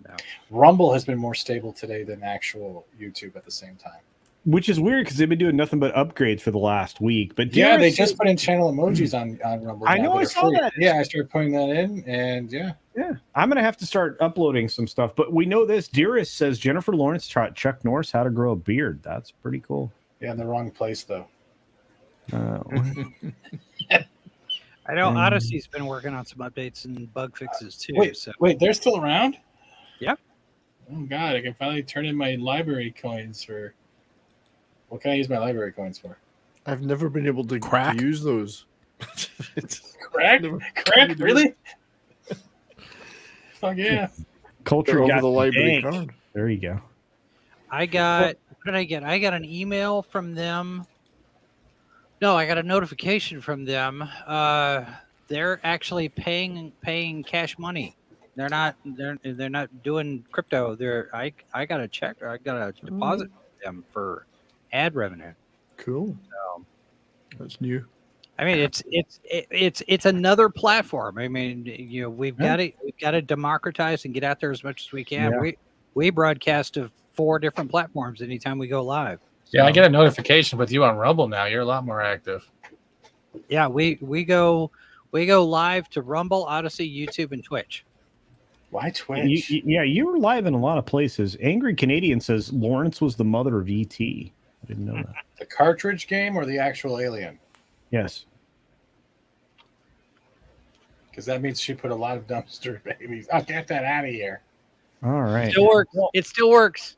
No. Rumble has been more stable today than actual YouTube at the same time. Which is weird because they've been doing nothing but upgrades for the last week. But yeah, they just put in channel emojis on Rumble. I know, I saw that. Yeah, I started putting that in, and yeah. I'm gonna have to start uploading some stuff. But we know this. Dearest says Jennifer Lawrence taught Chuck Norris how to grow a beard. That's pretty cool. Yeah, in the wrong place though. I know Odyssey's been working on some updates and bug fixes too. Wait, they're still around? Yep. Oh God, I can finally turn in my library coins for. What can I use my library coins for? I've never been able to use those. Crack? Really? Fuck yeah. Culture over got the library dank. card. There you go. What did I get? I got an email from them. No, I got a notification from them. They're actually paying cash money. They're not doing crypto. I got a check. I got a deposit from them for ad revenue. Cool. So, that's new. I mean, it's another platform. I mean, we've got to democratize and get out there as much as we can. Yeah. We broadcast to 4 different platforms anytime we go live. Yeah, I get a notification with you on Rumble now. You're a lot more active. Yeah, we go live to Rumble, Odyssey, YouTube, and Twitch. Why Twitch? You were live in a lot of places. Angry Canadian says Lawrence was the mother of ET. I didn't know that. The cartridge game or the actual alien? Yes. Because that means she put a lot of dumpster babies. I'll get that out of here. All right. Still works. It still works.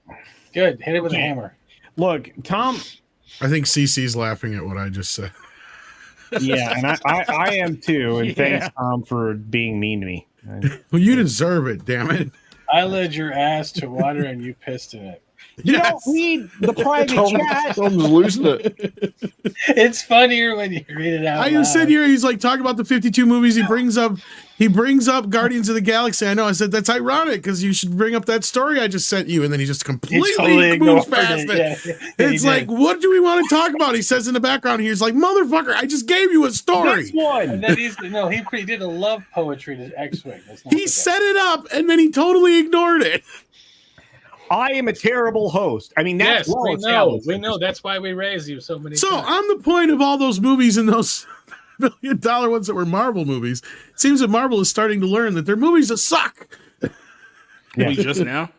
Good. Hit it with a hammer. Look, Tom. I think CC's laughing at what I just said. Yeah, and I am too. And thanks, Tom, for being mean to me. Well, you deserve it, damn it. I led your ass to water and you pissed in it. You don't read the private chat. Tom's losing it. It's funnier when you read it out I loud. just sit here. He's like talking about the 52 movies. He brings up Guardians of the Galaxy. I know. I said that's ironic because you should bring up that story I just sent you, and then he just completely moves past it. Yeah, it's like, what do we want to talk about? He says in the background, he's like, motherfucker, I just gave you a story. This one. And then he did a love poetry to X-Wing. He set it up, and then he totally ignored it. I am a terrible host. I mean, that's yes, well we know. established. We know. That's why we raised you so many So times. on the point of all those movies and those $1 million ones that were Marvel movies, it seems that Marvel is starting to learn that their movies suck. We just now.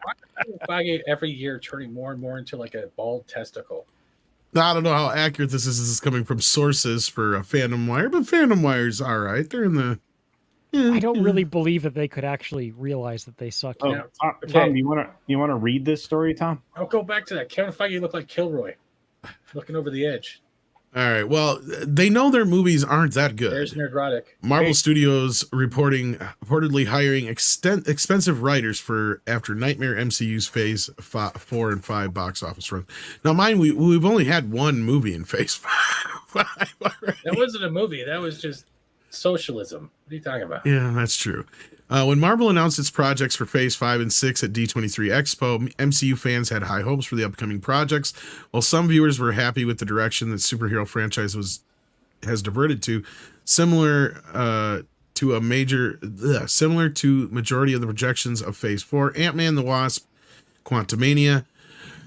Feige every year turning more and more into like a bald testicle. Now, I don't know how accurate this is. This is coming from sources for Fandom Wire, but Fandom Wire's all right. They're in the. I don't really believe that they could actually realize that they suck. Oh, Tom, you want to read this story, Tom? I'll go back to that. Kevin Feige looked like Kilroy, looking over the edge. All right. Well, they know their movies aren't that good. There's Nerdrotic. Marvel Studios reportedly hiring expensive writers for after Nightmare MCU's Phase 4 and 5 box office run. Now, mind we've only had one movie in Phase 5 already. That wasn't a movie. That was just socialism. What are you talking about? Yeah, that's true. When Marvel announced its projects for Phase 5 and 6 at D23 Expo, MCU fans had high hopes for the upcoming projects, while some viewers were happy with the direction that superhero franchise has diverted to, similar to majority of the projections of Phase 4. Ant-Man the Wasp: Quantumania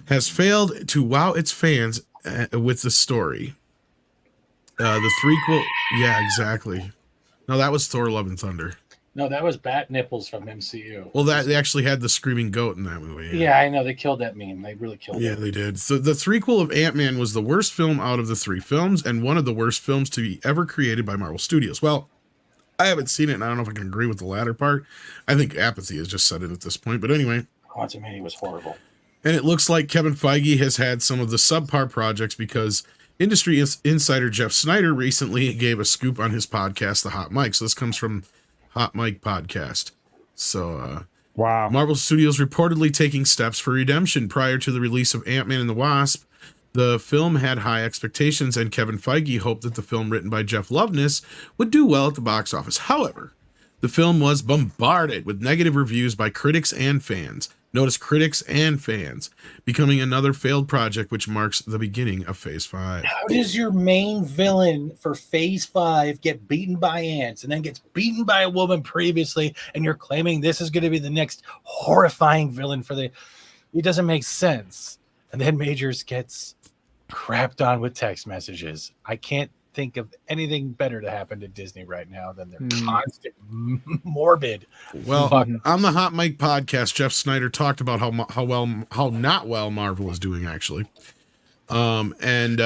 has failed to wow its fans with the story. The threequel, yeah, exactly. No, that was Thor: Love and Thunder. No, that was Bat Nipples from MCU. Well, they actually had the screaming goat in that movie. Yeah, I know. They killed that meme. They really killed it. Yeah, they did. So the threequel of Ant-Man was the worst film out of the three films and one of the worst films to be ever created by Marvel Studios. Well, I haven't seen it, and I don't know if I can agree with the latter part. I think apathy has just set in at this point. But anyway. Quantumania was horrible. And it looks like Kevin Feige has had some of the subpar projects because industry insider Jeff Snyder recently gave a scoop on his podcast, The Hot Mic. So this comes from Hot Mic Podcast. So, wow. Marvel Studios reportedly taking steps for redemption. Prior to the release of Ant-Man and the Wasp, the film had high expectations, and Kevin Feige hoped that the film written by Jeff Loveness would do well at the box office. However, the film was bombarded with negative reviews by critics and fans. Notice critics and fans, becoming another failed project, which marks the beginning of Phase 5. How does your main villain for Phase 5 get beaten by ants and then gets beaten by a woman previously, and you're claiming this is going to be the next horrifying villain for the... It doesn't make sense. And then Majors gets crapped on with text messages. I can't think of anything better to happen to Disney right now than their constant morbid. Well, on the Hot Mic Podcast, Jeff Snyder talked about how not well Marvel is doing, actually. And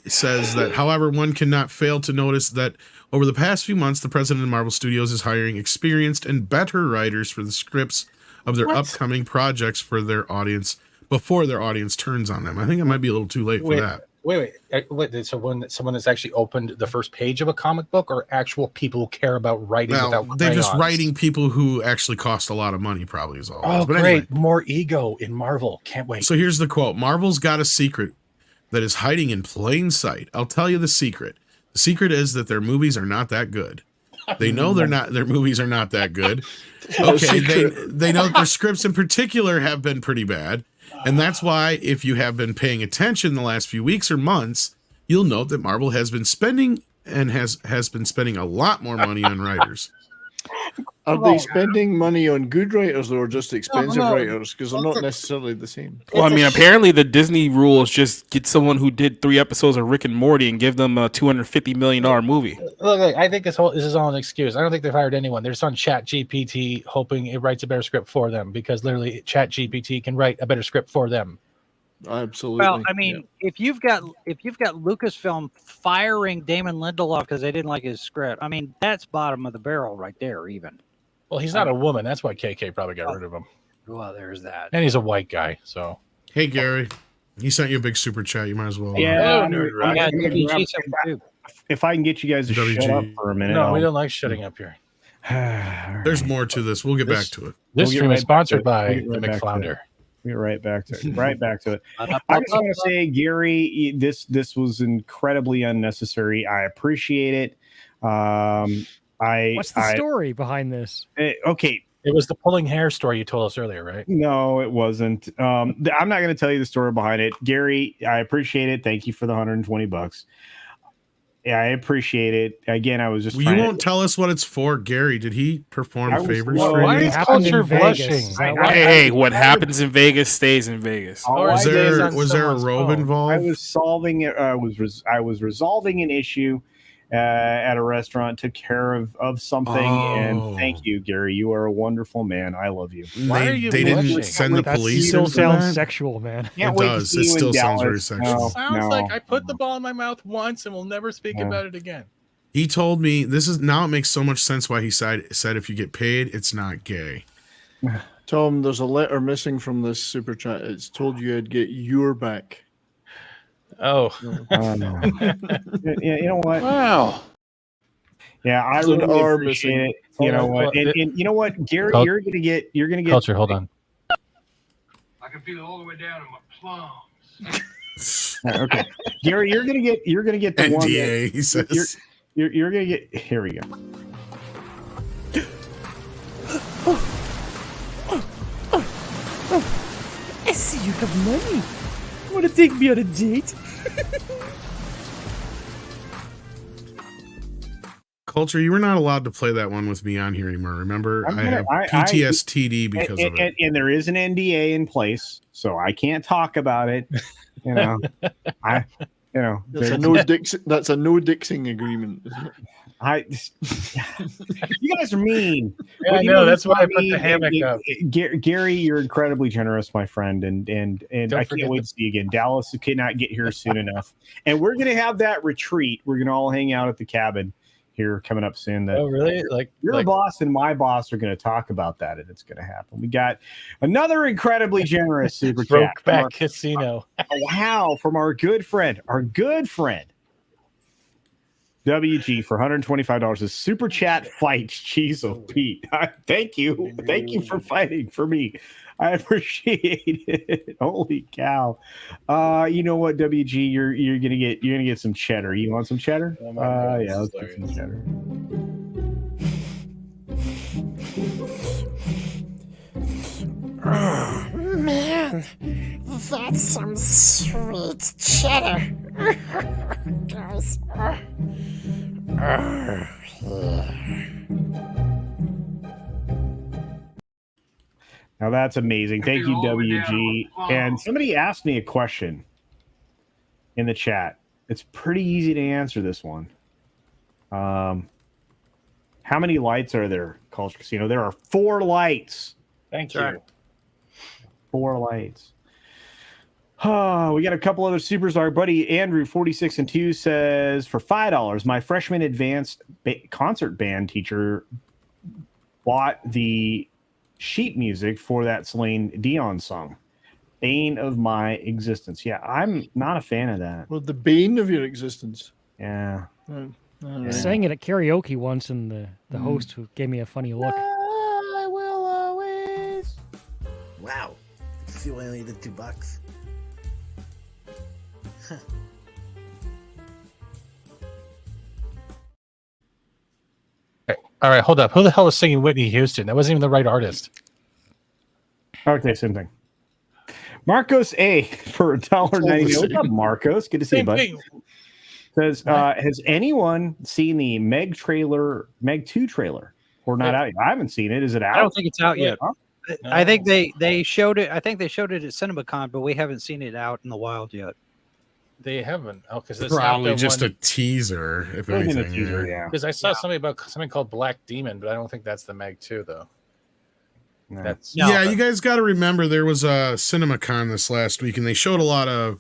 says that, however, one cannot fail to notice that over the past few months, the president of Marvel Studios is hiring experienced and better writers for the scripts of their upcoming projects for their audience before their audience turns on them. I think it might be a little too late for that. Wait. So when someone that's actually opened the first page of a comic book, or actual people who care about writing without crayons? They're just writing people who actually cost a lot of money, probably is all. Oh, but great. anyway. More ego in Marvel. Can't wait. So here's the quote. Marvel's got a secret that is hiding in plain sight. I'll tell you the secret. The secret is that their movies are not that good. They know their movies are not that good. Okay, they know that their scripts in particular have been pretty bad. And that's why, if you have been paying attention the last few weeks or months, you'll note that Marvel has been spending and has been spending a lot more money on writers. Are they spending money on good writers or just expensive writers? Because they're not necessarily the same. Well, I mean, apparently the Disney rule is just get someone who did 3 episodes of Rick and Morty and give them a $250 million movie. Look, I think this is all an excuse. I don't think they've hired anyone. They're just on Chat GPT hoping it writes a better script for them, because literally Chat GPT can write a better script for them. Absolutely. Well, I mean, if you've got Lucasfilm firing Damon Lindelof because they didn't like his script, I mean, that's bottom of the barrel right there, even. Well, he's not a woman. That's why KK probably got rid of him. Well, there's that. And he's a white guy, so. Hey, Gary. He sent you a big super chat. You might as well. Yeah. If I can get you guys to shut up for a minute. No, we don't like shutting up here. There's more to this. We'll get back to it. This stream is sponsored by the McFlounder. We're right back to it. Right back to it. I just want to say, Gary, this was incredibly unnecessary. I appreciate it. What's the story behind this? Okay. It was the pulling hair story you told us earlier, right? No, it wasn't. I'm not going to tell you the story behind it. Gary, I appreciate it. Thank you for the $120. Yeah, I appreciate it. Again, I was just. You won't tell us what it's for, Gary. Did he perform favors for you? Why is Culture blushing? Hey, what happens in Vegas stays in Vegas. Was there a robe involved? I was solving it. I was resolving an issue at a restaurant. Took care of something, and thank you, Gary. You are a wonderful man. I love you. Why are you they didn't send the police? Still sounds sexual, man. It does. It still sounds very sexual. Sounds like I put the ball in my mouth once and will never speak about it again. He told me now it makes so much sense why he said if you get paid, it's not gay. Tom, there's a letter missing from this super chat. It's told you I'd get your back. Oh. Yeah, you know what? Wow. Yeah, I really appreciate it. You know what? And you know what, Gary, you're gonna get Culture. Hold on. I can feel it all the way down in my plums. Okay, Gary, you're gonna get the NDA, one. That, he says. You're gonna get. Here we go. I see you have money. Want to take me on a date? Culture, you were not allowed to play that one with me on here anymore. Remember, I have PTSD because of it. And there is an NDA in place, so I can't talk about it. You know, that's a no dixing agreement, isn't it? You guys are mean. Yeah, I know. That's why I put the hammock up. Gary, you're incredibly generous, my friend, and I can't wait to see you again. Dallas cannot get here soon enough, and we're gonna have that retreat. We're gonna all hang out at the cabin here coming up soon. Oh, really? Like your boss and my boss are going to talk about that, and it's going to happen. We got another incredibly generous super chat. Brokeback Casino. Wow, from our good friend WG for $125. A super chat fights Cheezo Pete. Thank you for fighting for me. I appreciate it. Holy cow! You know what, WG, you're gonna get some cheddar. You want some cheddar? Yeah, let's get some cheddar. Oh, man, that's some sweet cheddar. Guys. Now that's amazing. Thank you, WG. And somebody asked me a question in the chat. It's pretty easy to answer this one. How many lights are there, Culture Casino? There are 4 lights. Thank you. 4 lights. Oh, we got a couple other supers. Our buddy Andrew, 46 and 2, says for $5, my freshman advanced concert band teacher bought the sheet music for that Celine Dion song, "Bane of My Existence." Yeah, I'm not a fan of that. Well, the bane of your existence. Yeah. I sang it at karaoke once, and the host gave me a funny look. I will always. Wow, see, I only did $2. Huh. All right, hold up. Who the hell was singing Whitney Houston? That wasn't even the right artist. Okay, same thing. Marcos A for $1.99. What's up, Marcos? Good to see you, bud. Says, has anyone seen the Meg 2 trailer? Or not out yet? I haven't seen it. Is it out? I don't think it's out yet. I think they showed it. I think they showed it at CinemaCon, but we haven't seen it out in the wild yet. They haven't. Oh, because it's probably just a teaser, if anything. Yeah. Because I saw something called Black Demon, but I don't think that's the Meg 2, though. No. You guys got to remember there was a CinemaCon this last week, and they showed a lot of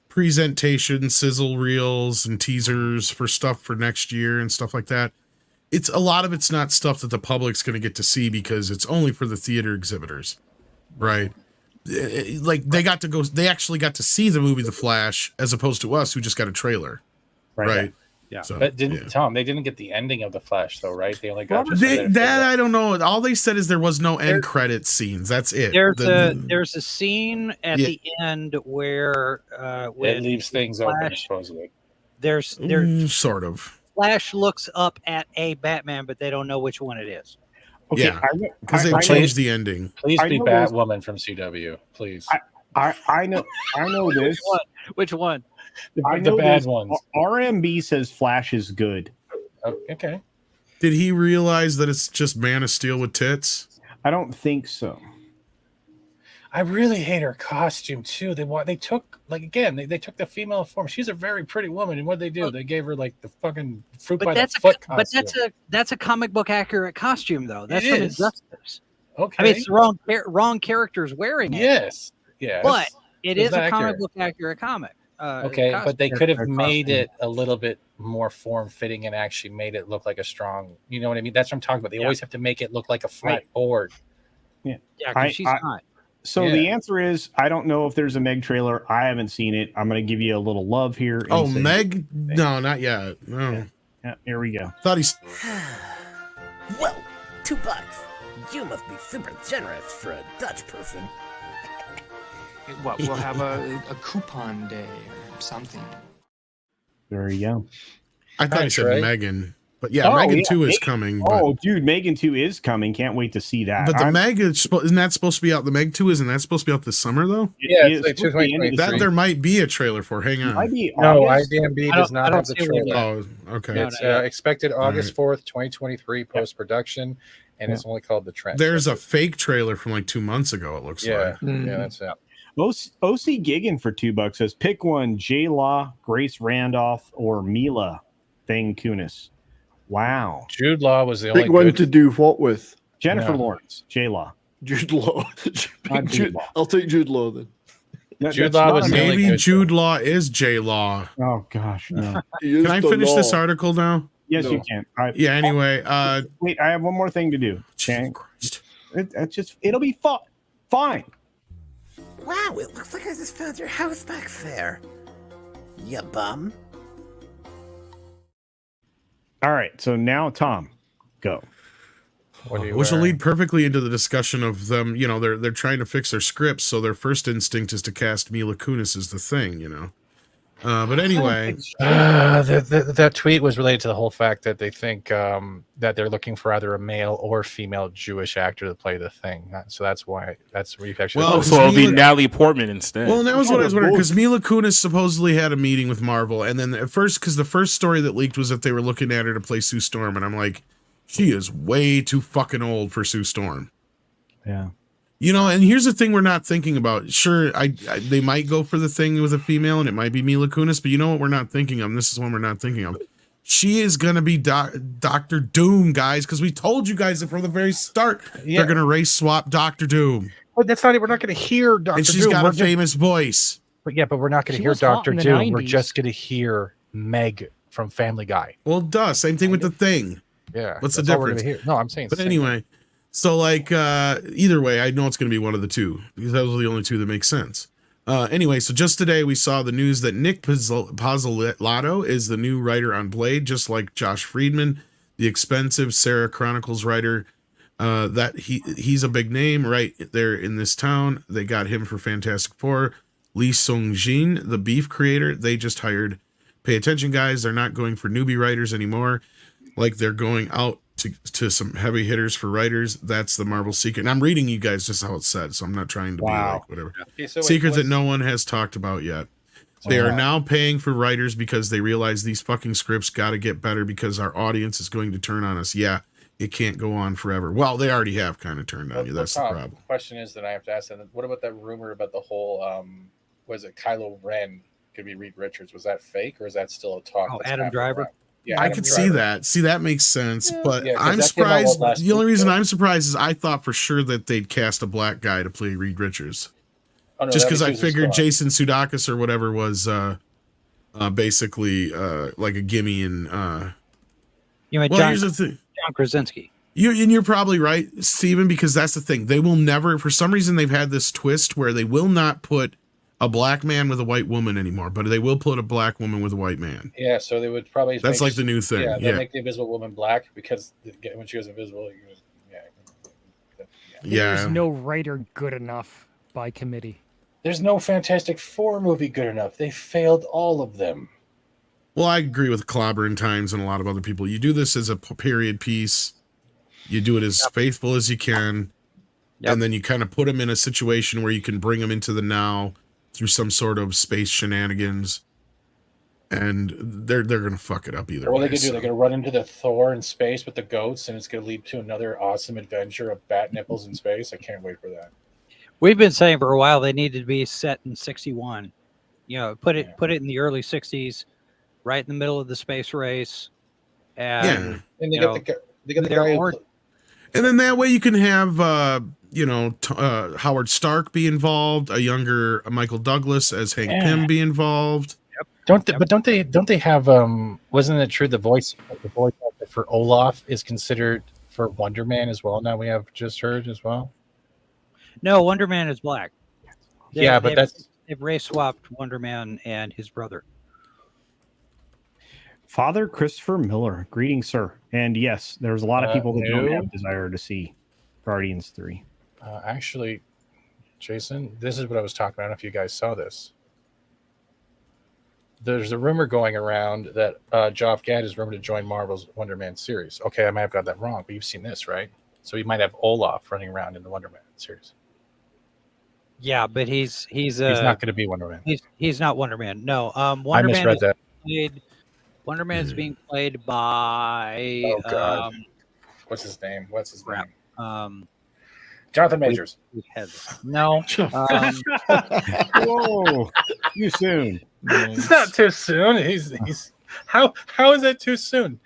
presentation sizzle reels and teasers for stuff for next year and stuff like that. A lot of it's not stuff that the public's going to get to see because it's only for the theater exhibitors, right? Like they actually got to see the movie The Flash as opposed to us who just got a trailer, right? Yeah, So, but Tom, they didn't get the ending of the Flash though, right? They only got that I don't know. All they said is there was no end credit scenes. That's it. There's a scene at the end where when it leaves things open supposedly. There's sort of. Flash looks up at a Batman, but they don't know which one it is. Okay, yeah, because they changed the ending. Please be Batwoman from CW, please. I know this. Which one? The bad ones. RMB says Flash is good. Okay. Did he realize that it's just Man of Steel with tits? I don't think so. I really hate her costume too. They took they took the female form. She's a very pretty woman, and what they do? They gave her like the fucking fruit by the foot costume. But that's a comic book accurate costume though. That's from Injustice. Okay. I mean, it's the wrong characters wearing it. Yes. Yeah. But it is a comic book accurate comic. Okay, but they could have made it a little bit more form fitting and actually made it look like a strong. You know what I mean? That's what I'm talking about. They always have to make it look like a flat board. Yeah. Yeah, because she's not. So the answer is, I don't know if there's a Meg trailer. I haven't seen it. I'm going to give you a little love here. Oh, Meg? No, not yet. No. Yeah, here we go. Thought he's. Well, $2. You must be super generous for a Dutch person. What, we'll have a coupon day or something. There you go. I thought he said Megan. But yeah, Megan 2 is coming. Oh, dude, Megan 2 is coming. Can't wait to see that. But the Meg isn't that supposed to be out? The Meg 2 isn't that supposed to be out this summer though? Yeah, it's like 2023. That there might be a trailer for. Hang on. No, IDMB does not have the trailer. Oh, okay. It's expected August 4th, 2023, post production, and it's only called The Trench. There's a fake trailer from like 2 months ago. It looks like. Yeah, that's it. OC Giggin for $2 says pick one: J Law, Grace Randolph, or Mila Thing Kunis. Wow. Jude Law was the only big one to do what with? Jennifer Lawrence, J Law. Jude Law. I'll take Jude Law then. Jude Law was maybe Jude Law is J Law. Oh gosh, no. Can I finish this article now? Yes, you can. Yeah. Anyway, wait, I have one more thing to do. It'll be fine. Wow, it looks like I just found your house back there. You bum. All right, so now Tom, go. Which will lead perfectly into the discussion of them. You know, they're trying to fix their scripts, so their first instinct is to cast Mila Kunis as the Thing. You know, but anyway, that tweet was related to the whole fact that they think that they're looking for either a male or female Jewish actor to play the Thing. So that's why you actually. Well, so it'll be Natalie Portman instead. Well, and that was what I was wondering, because Mila Kunis supposedly had a meeting with Marvel, and then at first, because the first story that leaked was that they were looking at her to play Sue Storm, and I'm like, she is way too fucking old for Sue Storm. Yeah. You know, and here's the thing we're not thinking about. Sure, they might go for the Thing with a female, and it might be Mila Kunis, but you know what we're not thinking of? And this is one we're not thinking of. She is going to be Dr. Doom, guys, because we told you guys that from the very start they're going to race swap Dr. Doom. But that's not. We're not going to hear Dr. Doom. And she's got a famous voice. But we're not going to hear Dr. Doom. We're just going to hear Meg from Family Guy. Well, duh. Same thing with the Thing. Yeah. What's the difference? No, I'm saying. But anyway. So, like, either way, I know it's going to be one of the two, because those are the only two that make sense. Anyway, so just today we saw the news that Nick Pizzolatto is the new writer on Blade, just like Josh Friedman, the expensive Sarah Chronicles writer. That he's a big name right there in this town. They got him for Fantastic Four. Lee Sung-jin, the Beef creator, they just hired. Pay attention, guys. They're not going for newbie writers anymore. Like, they're going out to some heavy hitters for writers. That's the Marvel secret. And I'm reading you guys just how it's said, so I'm not trying to be like whatever. Okay, so secrets that no one has talked about yet. They are now paying for writers because they realize these fucking scripts got to get better because our audience is going to turn on us. Yeah, it can't go on forever. Well, they already have kind of turned on you. That's the problem. The question is that I have to ask them, what about that rumor about the whole, was it Kylo Ren could be Reed Richards? Was that fake, or is that still a talk? Oh, Adam Driver? Yeah, I could see that. See, that makes sense. But I'm surprised. The only reason I'm surprised is I thought for sure that they'd cast a black guy to play Reed Richards. Oh, no, just because I figured Jason Sudeikis or whatever was basically like a gimme. And here's the thing. John Krasinski. You're probably right, Steven, because that's the thing. They will never, for some reason, they've had this twist where they will not put a black man with a white woman anymore, but they will put a black woman with a white man. Yeah, so they would probably. That's like the new thing. Yeah, they'll make the Invisible Woman black because when she was invisible, There's no writer good enough by committee. There's no Fantastic Four movie good enough. They failed all of them. Well, I agree with Clobber and Times and a lot of other people. You do this as a period piece. You do it as faithful as you can. And then you kind of put them in a situation where you can bring them into the now through some sort of space shenanigans. And they're going to fuck it up either way. What are they going to do? They're going to run into the Thor in space with the goats, and it's going to lead to another awesome adventure of bat nipples in space. I can't wait for that. We've been saying for a while they needed to be set in 61. You know, put it in the early 60s, right in the middle of the space race. And, and they get the guy. And then that way you can have, Howard Stark be involved, a younger Michael Douglas as Hank Pym be involved. Don't they have? Wasn't it true the voice actor for Olaf is considered for Wonder Man as well? Now we have just heard as well. No, Wonder Man is black. They've race swapped Wonder Man and his brother. Father Christopher Miller, greetings, sir. And yes, there's a lot of people that don't have desire to see Guardians 3. Actually, Jason, this is what I was talking about. I don't know if you guys saw this. There's a rumor going around that Geoff Gad is rumored to join Marvel's Wonder Man series. Okay, I might have got that wrong, but you've seen this, right? So you might have Olaf running around in the Wonder Man series. Yeah, but he's not going to be Wonder Man. He's not Wonder Man. No, I misread that. Wonder Man is being played by. Oh God, what's his name? Jonathan Majors. No. Whoa, too soon. It's not too soon. He's how is that too soon?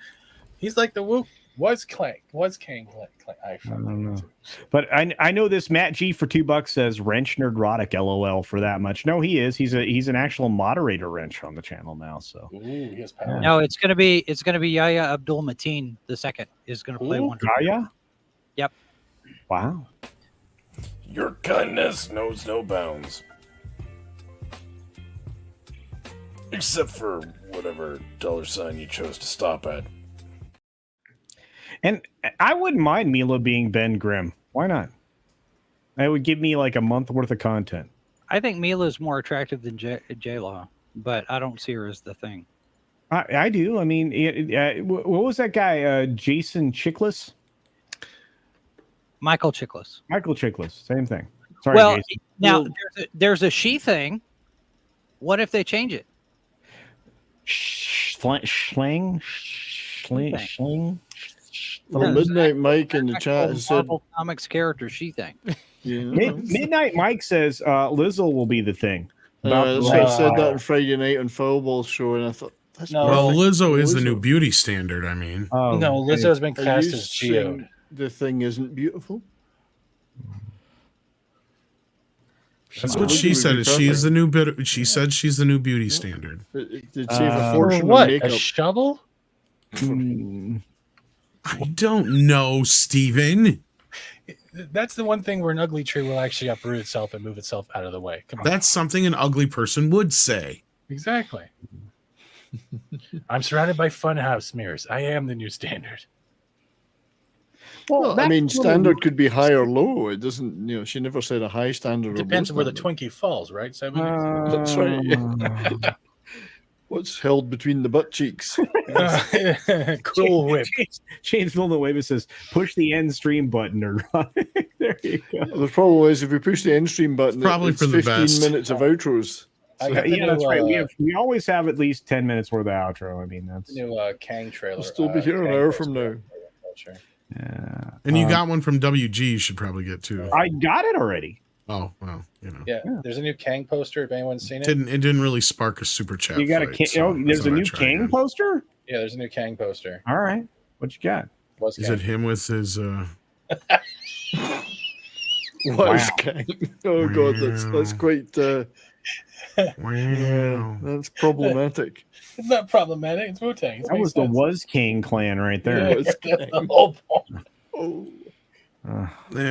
He's like the was King. I don't know. But I know this Matt G for $2 says wrench nerdrotic LOL for that much. No, he is. He's an actual moderator wrench on the channel now. So he has power. No, it's gonna be Yahya Abdul Mateen II is gonna play Wonder Man. Yahya? Yep. Wow. Your kindness knows no bounds. Except for whatever $sign you chose to stop at. And I wouldn't mind Mila being Ben Grimm. Why not? It would give me like a month worth of content. I think Mila's more attractive than J-Law, but I don't see her as the thing. I do. I mean, what was that guy? Jason Chiklis? Michael Chiklis. Michael Chiklis. Same thing. Sorry, well, Jason. Now there's a she thing. What if they change it? Schling. Well, Midnight Mike in the chat has said Marvel Comics character she thing. Yeah. Midnight Mike says Lizzo will be the thing. I said that on Friday night on Foulball's show, and I thought that's well, Lizzo is the new beauty standard. I mean, no, Lizzo has been cast as Geode. The thing isn't beautiful. That's what she said. She's the new bit. She said she's the new beauty standard. Did save a fortune what? on makeup. A shovel? I don't know, Steven. That's the one thing where an ugly tree will actually uproot itself and move itself out of the way. Come on. That's something an ugly person would say. Exactly. I'm surrounded by funhouse mirrors. I am the new standard. Well, I mean, standard could be high or low. It doesn't, she never said a high standard. Depends or on where the Twinkie falls, right? That's right. What's held between the butt cheeks? Cool whip. James Villanueva says, push the end stream button. Or there you go. The problem is if we push the end stream button, probably it's for the 15 best. minutes of outros. So, that's right. We always have at least 10 minutes worth of outro. I mean, that's the new Kang trailer. We'll still be here an hour from now. Yeah. And you got one from WG. You should probably get too. I got it already. Oh well, Yeah, there's a new Kang poster. If anyone's seen it, it didn't really spark a super chat. You got fight, there's a new Kang poster. Yeah, there's a new Kang poster. All right, what you got? Is it him with his? Was Kang? Oh god, that's quite. Wow, that's problematic. It's not problematic. It's Wu-Tang. That was the Was King clan right there. Yeah, that's the whole point. Oh.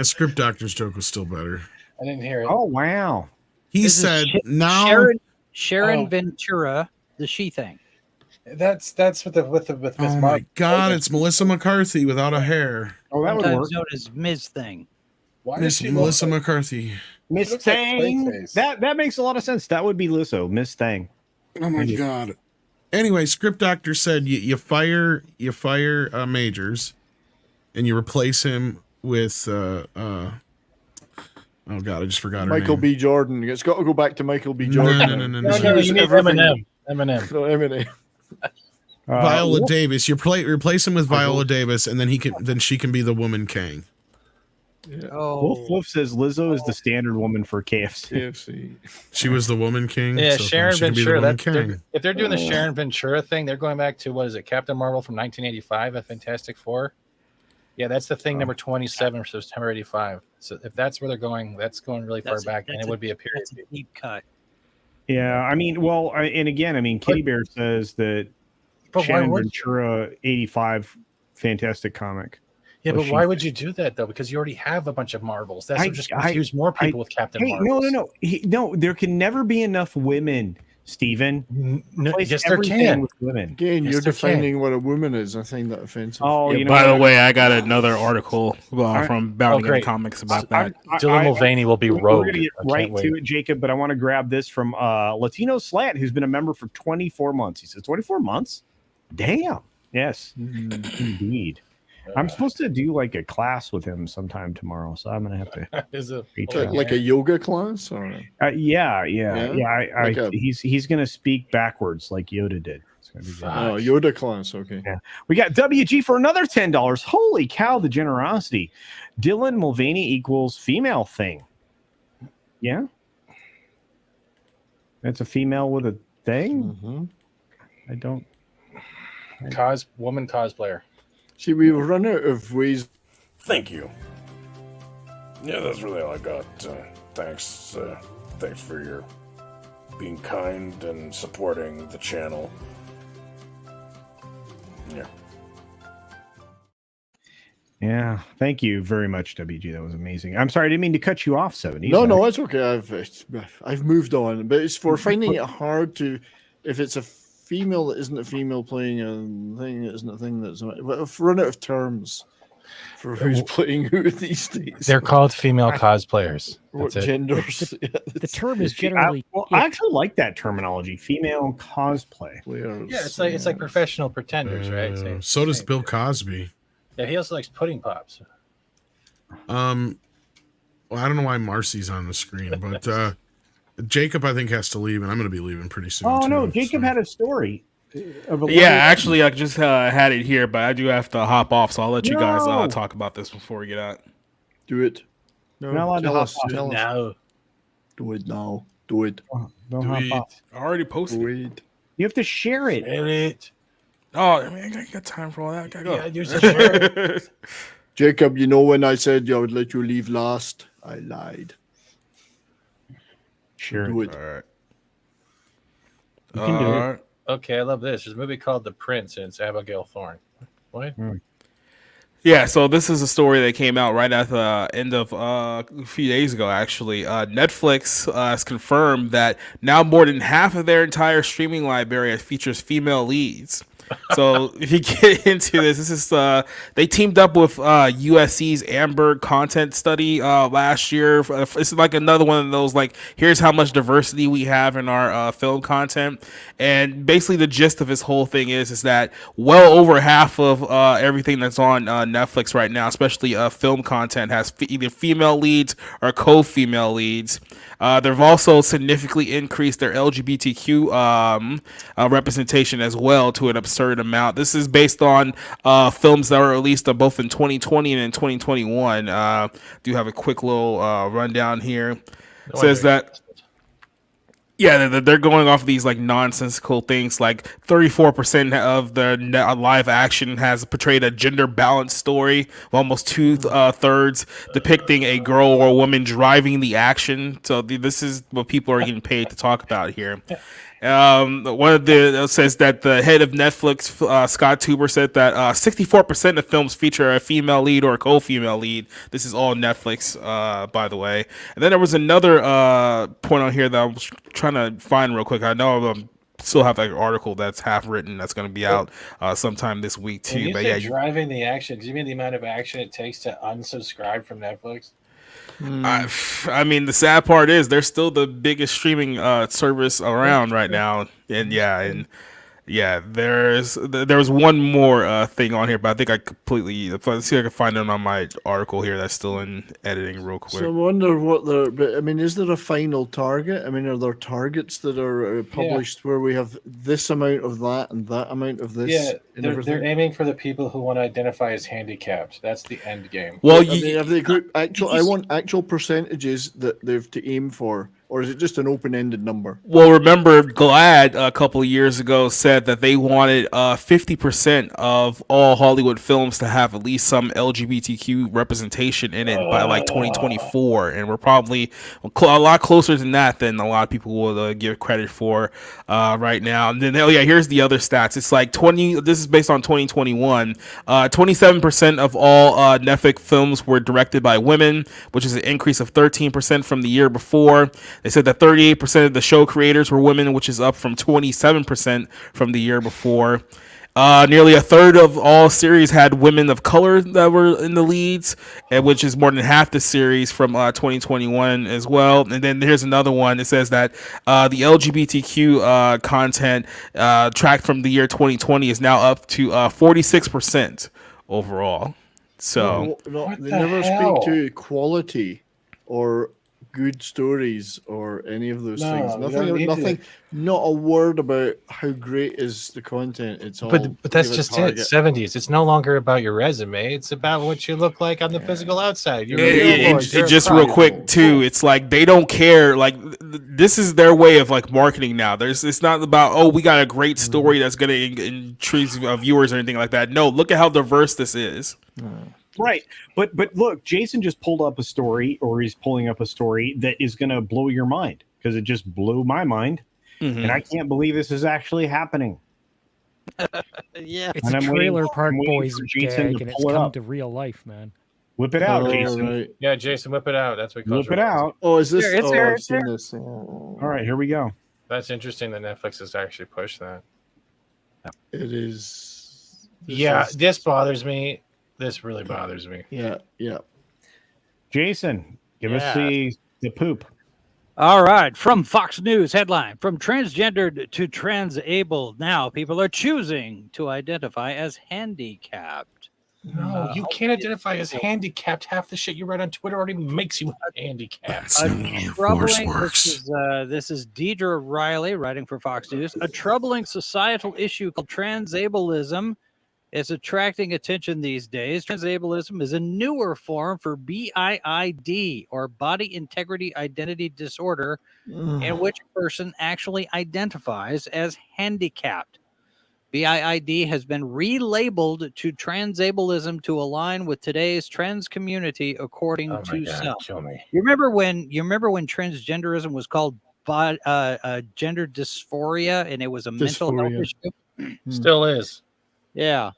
Script Doctor's joke was still better. I didn't hear it. Oh wow! He This is said now Sharon Ventura, the she thing. That's with Miss oh my Marvel. God, it's Melissa McCarthy without a hair. Oh, that would Sometimes work. known as Ms. Thing. Why does Miss she Melissa look like, McCarthy. Miss looks like Thang. Clayface. That makes a lot of sense. That would be Lisso, Miss Thang. Oh my God. Anyway, script doctor said you fire Majors, and you replace him with oh God, I just forgot her Michael name. B. Jordan. It's got to go back to Michael B. Jordan. No, you need Eminem. Eminem. No, Eminem. Viola Davis. You replace him with Viola Davis, and then she can be the woman Kang. Yeah. Wolf Wolf says Lizzo is the standard woman for KFC. She was the woman king. Yeah, so Sharon she can be the Ventura. woman They're, king. if they're doing the Sharon Ventura thing, they're going back to what is it, Captain Marvel from 1985, a Fantastic Four. Yeah, that's the thing number 27 for September 85. So if that's where they're going, that's going really far back, and it would be a period. That's a deep cut. Yeah, I mean, well, and again, I mean, Kitty Bear says that But why Shannon would Ventura 85 fantastic comic. Yeah, Well, but why would you do that though? Because you already have a bunch of Marvels. That's just confuse more people with Captain Hey, Marvels. no, there can never be enough women, Stephen. Yes, there can. With women. Again, Yes, you're there defining what a woman is. I find that offensive. Oh, Yeah, you know by the what? way, I got another article from Bounty Gun great. Comics about that. Dylan Mulvaney will be We're rogue. going to get I can't right wait. to it, Jacob, but I want to grab this from Latino Slant, who's been a member for 24 months. He says 24 months? Damn. Yes, indeed. I'm supposed to do like a class with him sometime tomorrow, so I'm gonna have to. Is it like a yoga class, or yeah. Like He's gonna speak backwards like Yoda did. It's gonna be good. Oh, Yoda class. Okay. Yeah. We got WG for another $10. Holy cow, the generosity. Dylan Mulvaney equals female thing. Yeah. That's a female with a thing. I don't. Woman cosplayer. See, we run out of ways. Thank you. Yeah, that's really all I got. Thanks for your being kind and supporting the channel. Yeah. Yeah, thank you very much, WG. That was amazing. I'm sorry, I didn't mean to cut you off, 70s. No, it's okay. I've moved on, but it's for finding it hard to, if it's a female that isn't a female playing a thing that isn't a thing that's. I've run out of terms for who's playing who these days. They're called female cosplayers. What That's it. genders? The term is generally. I actually like that terminology, female cosplay. Yeah, it's like professional pretenders, right? So does Bill Cosby. Yeah, he also likes pudding pops. Well, I don't know why Marcy's on the screen, but Jacob, I think, has to leave, and I'm going to be leaving pretty soon. Oh, too, no, Jacob had a story. Yeah, actually, I just had it here, but I do have to hop off, so I'll let you guys No. talk about this before we get out. Do it. No, Not allowed to tell hop us. off. Tell us. No. Do it now. Do it. Don't Do hop it. off. I already posted. Do it. You have to share it. It. Oh, I mean, I got time for all that. I gotta go. Yeah, you said share it. Jacob, you know when I said I would let you leave last, I lied. Sure. Do it. All right. You can do it. All right. Okay, I love this. There's a movie called The Prince, and it's Abigail Thorne. What? Yeah, so this is a story that came out right at the end of a few days ago, actually. Netflix has confirmed that now more than half of their entire streaming library features female leads. So if you get into this is they teamed up with USC's Amber content study last year. It's like another one of those, like, here's how much diversity we have in our film content. And basically the gist of this whole thing is that well over half of everything that's on Netflix right now, especially film content, has either female leads or co-female leads. They've also significantly increased their LGBTQ representation as well to an absurd amount. This is based on films that were released both in 2020 and in 2021. Do have a quick little rundown here. It says that. Yeah, they're going off these like nonsensical things. Like 34% of the live action has portrayed a gender balanced story, almost two-thirds depicting a girl or a woman driving the action. So this is what people are getting paid to talk about here. One of the says that the head of Netflix, Scott Tuber, said that 64% of films feature a female lead or a co-female lead. This is all Netflix, by the way. And then there was another point on here that I was trying to find real quick. I know still have that article that's half written that's going to be out sometime this week too. When you But say yeah, driving the action, do you mean the amount of action it takes to unsubscribe from Netflix? I mean, the sad part is they're still the biggest streaming service around right now, and there was one more thing on here, but I think I completely. Let's see if I can find it on my article here that's still in editing real quick. So I wonder what but I mean, is there a final target? I mean, are there targets that are published where we have this amount of that and that amount of this? Yeah, they're aiming for the people who want to identify as handicapped. That's the end game. Well, have they got actual? I want actual percentages that they've to aim for, or is it just an open-ended number? Well, remember, GLAAD a couple of years ago said that they wanted 50% of all Hollywood films to have at least some LGBTQ representation in it by like 2024, and we're probably a lot closer than that than a lot of people will give credit for right now. And then, here's the other stats. It's like 20. This is based on 2021. 27% of all Netflix films were directed by women, which is an increase of 13% from the year before. They said that 38% of the show creators were women, which is up from 27% from the year before. Nearly a third of all series had women of color that were in the leads, which is more than half the series from 2021 as well. And then here's another one. It says that the LGBTQ content tracked from the year 2020 is now up to 46% overall. So they never speak to quality or good stories or any of those things. Nothing. Not a word about how great is the content. It's all. But that's just it. 70s. It's no longer about your resume. It's about what you look like on the physical outside. Just real quick too. It's like they don't care. Like this is their way of like marketing now. It's not about we got a great story that's going to intrigue viewers or anything like that. No, look at how diverse this is. Right. But look, Jason just pulled up a story, or he's pulling up a story that is going to blow your mind, because it just blew my mind. Mm-hmm. And I can't believe this is actually happening. Yeah. It's a Trailer Park Boys gag, and it's come to real life, man. Whip it out, Jason. Right. Yeah, Jason, whip it out. That's what Whip it out. Oh, is this? I've seen this. All right, here we go. That's interesting that Netflix has actually pushed that. It is. This bothers me. This really bothers me. Yeah. Jason, give us the poop. All right. From Fox News headline: from transgendered to transabled, now people are choosing to identify as handicapped. No, you can't identify as handicapped. Half the shit you write on Twitter already makes you handicapped. This is Deidre Riley writing for Fox News. A troubling societal issue called transableism is attracting attention these days. Transableism is a newer form for BIID, or body integrity identity disorder, in which a person actually identifies as handicapped. BIID has been relabeled to transableism to align with today's trans community, according to some. You remember when transgenderism was called gender dysphoria, and it was a mental health issue? Still is. Yeah.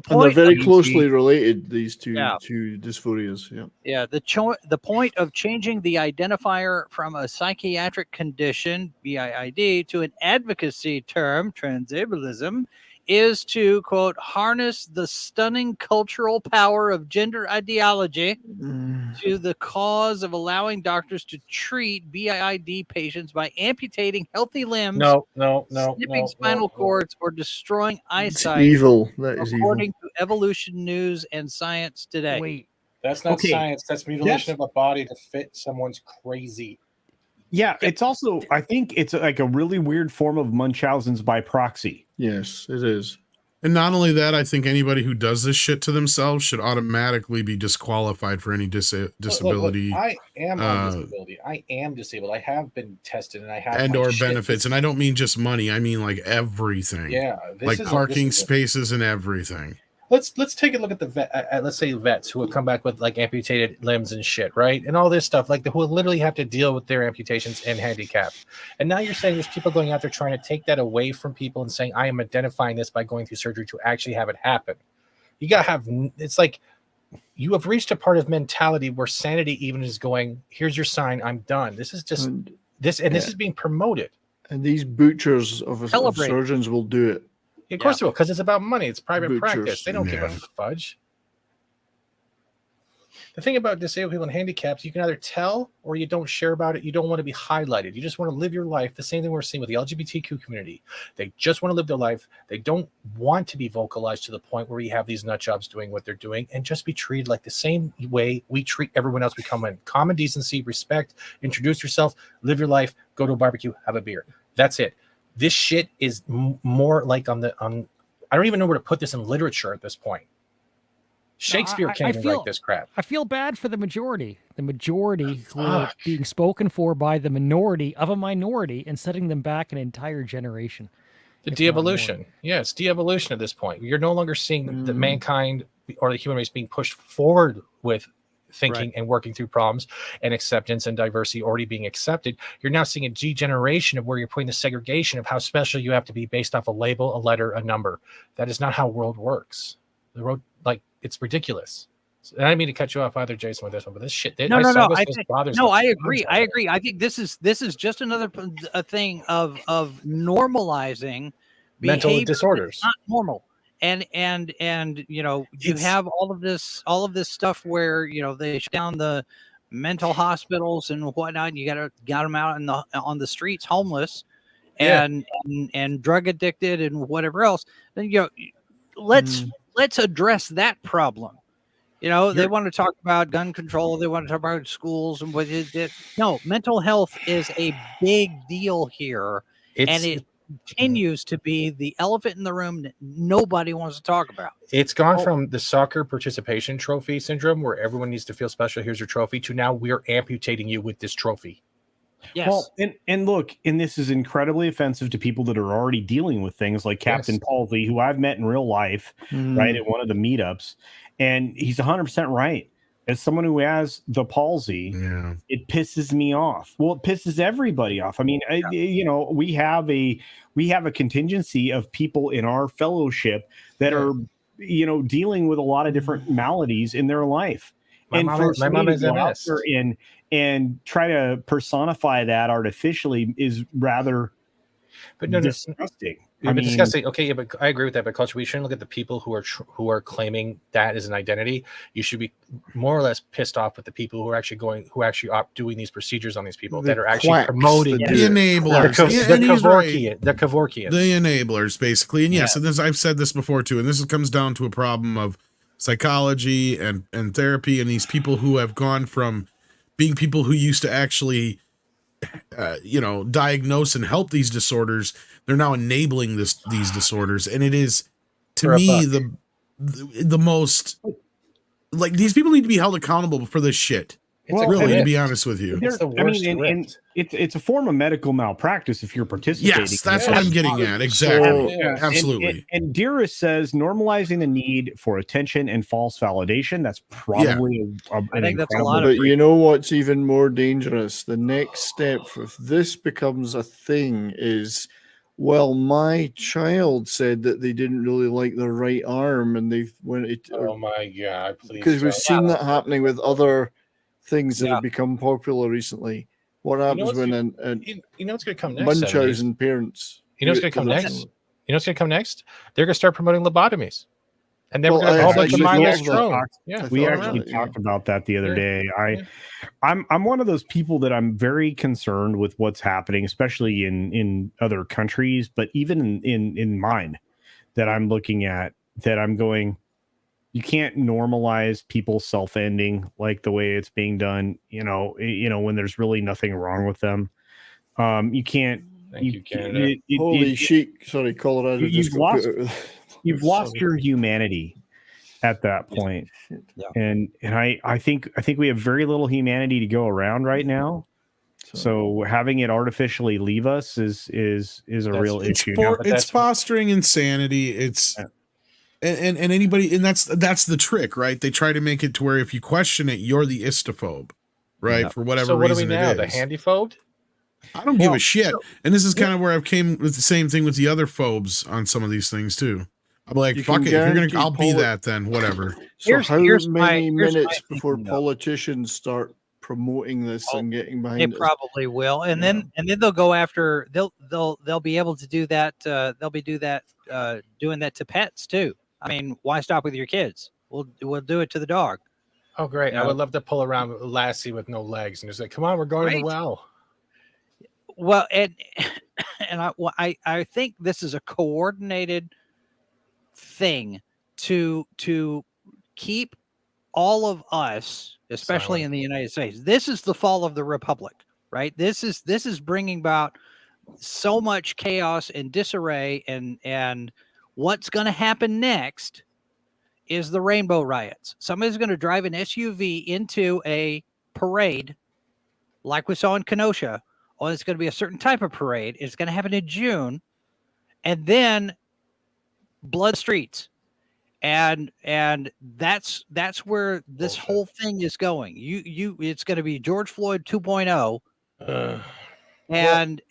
And they're very closely related, these two dysphorias. Yeah. Yeah. The point of changing the identifier from a psychiatric condition, BIID, to an advocacy term, transableism, is to, quote, harness the stunning cultural power of gender ideology to the cause of allowing doctors to treat BIID patients by amputating healthy limbs, snipping spinal cords, or destroying eyesight. It's evil. That is according evil. to Evolution News and Science Today. Wait. That's not science. That's mutilation of a body to fit someone's crazy. Yeah, it's also, I think it's like a really weird form of Munchausen's by proxy. Yes, it is. And not only that, I think anybody who does this shit to themselves should automatically be disqualified for any disability. Look, I am on disability. I am disabled. I have been tested, and I have or benefits. And I don't mean just money. I mean like everything. Yeah, like parking spaces and everything. let's take a look at the let's say vets who have come back with like amputated limbs and shit, right? And all this stuff, like who literally have to deal with their amputations and handicap. And now you're saying there's people going out there trying to take that away from people and saying, I am identifying this by going through surgery to actually have it happen. You gotta have, it's like you have reached a part of mentality where sanity even is going, here's your sign, I'm done. This is just this is being promoted. And these butchers of surgeons will do it. Of course they will, because it's about money. It's private practice. They don't give a fudge. The thing about disabled people and handicaps, you can either tell or you don't share about it. You don't want to be highlighted. You just want to live your life. The same thing we're seeing with the LGBTQ community. They just want to live their life. They don't want to be vocalized to the point where we have these nut jobs doing what they're doing and just be treated like the same way we treat everyone else. We come in common decency, respect, introduce yourself, live your life, go to a barbecue, have a beer. That's it. This shit is more like I don't even know where to put this in literature at this point. Shakespeare can't even write this crap. I feel bad for the majority. The majority who are being spoken for by the minority of a minority and setting them back an entire generation. The de-evolution. Yeah, it's de-evolution at this point. You're no longer seeing the mankind or the human race being pushed forward with thinking and working through problems and acceptance and diversity already being accepted. You're now seeing a degeneration of where you're putting the segregation of how special you have to be based off a label, a letter, a number. That is not how world works. The road, like, it's ridiculous. And I didn't mean to cut you off either, Jason, with this one, but this shit. I agree. I think this is just another thing of normalizing mental disorders. Not normal. And you know, you have all of this stuff where, you know, they shut down the mental hospitals and whatnot. And you got them out on the streets, homeless and drug addicted and whatever else. Then, you know, let's address that problem. You know, they want to talk about gun control. They want to talk about schools and what it did. No, mental health is a big deal here, and it continues to be the elephant in the room that nobody wants to talk about. It's gone from the soccer participation trophy syndrome where everyone needs to feel special. Here's your trophy to now we're amputating you with this trophy. Yes. Well, and look, and this is incredibly offensive to people that are already dealing with things like Captain Palsy, who I've met in real life, right, at one of the meetups. And he's 100% right. As someone who has the palsy, it pisses me off. Well, it pisses everybody off. I mean, you know, we have a contingency of people in our fellowship that are, you know, dealing with a lot of different maladies in their life. My mom is MS. And try to personify that artificially is rather disgusting. Disgusting. Okay, yeah, but I agree with that. But culture, we shouldn't look at the people who are claiming that as an identity. You should be more or less pissed off with the people who are actually doing these procedures on these people that are actually promoting the enablers, the Kevorkians, the enablers, basically. And yes, and I've said this before too. And this comes down to a problem of psychology and therapy, and these people who have gone from being people who used to actually diagnose and help these disorders, they're now enabling these disorders. And it is, to me, the most, like, these people need to be held accountable for this shit. To be honest with you. It's the worst. It's a form of medical malpractice if you're participating. Yes, that's what I'm getting at. Exactly. Absolutely. And Dearest says normalizing the need for attention and false validation. That's probably I think that's a lot of. But you know what's even more dangerous? The next step, if this becomes a thing, is, well, my child said that they didn't really like their right arm, and they've went. Oh my God! Please, because we've seen that happening with other things that have become popular recently. What happens when you know what's going to come next? Munchausen parents. You know what's going to come next? You know what's going to come next? They're going to start promoting lobotomies, and then we're going to have a whole bunch of mindless drones. We actually talked about that the other day. I'm one of those people that I'm very concerned with what's happening, especially in other countries, but even in mine, that I'm looking at, that I'm going, you can't normalize people self-ending like the way it's being done, when there's really nothing wrong with them. You can't. Holy shit! Sorry, Colorado. You've lost your humanity at that point. And I think we have very little humanity to go around right now. So having it artificially leave us is a real issue. It's fostering insanity. and anybody, and that's the trick, right? They try to make it to where if you question it, you're the istophobe, right? For whatever so what reason are we now? it The is. handyphobe? I don't give a shit. And this is kind of where I came with the same thing with the other phobes on some of these things too. I'm like, fuck it. If you're gonna, I'll be that then. Whatever. So how many minutes my before thinking, politicians start promoting this and getting They behind it? probably will, and then they'll go after. They'll be able to do that. They'll be doing that to pets too. I mean, why stop with your kids? We'll do it to the dog. Oh, great! You I know? would love to pull around Lassie with no legs and just like, come on, we're going to the well. Well, and I think this is a coordinated thing to keep all of us, especially in the United States. This is the fall of the republic, right? This is bringing about so much chaos and disarray, and what's going to happen next is the rainbow riots. Somebody's going to drive an SUV into a parade like we saw in Kenosha. Oh, it's going to be a certain type of parade. It's going to happen in June, and then blood streets. And that's where this whole thing is going. It's going to be George Floyd 2.0. And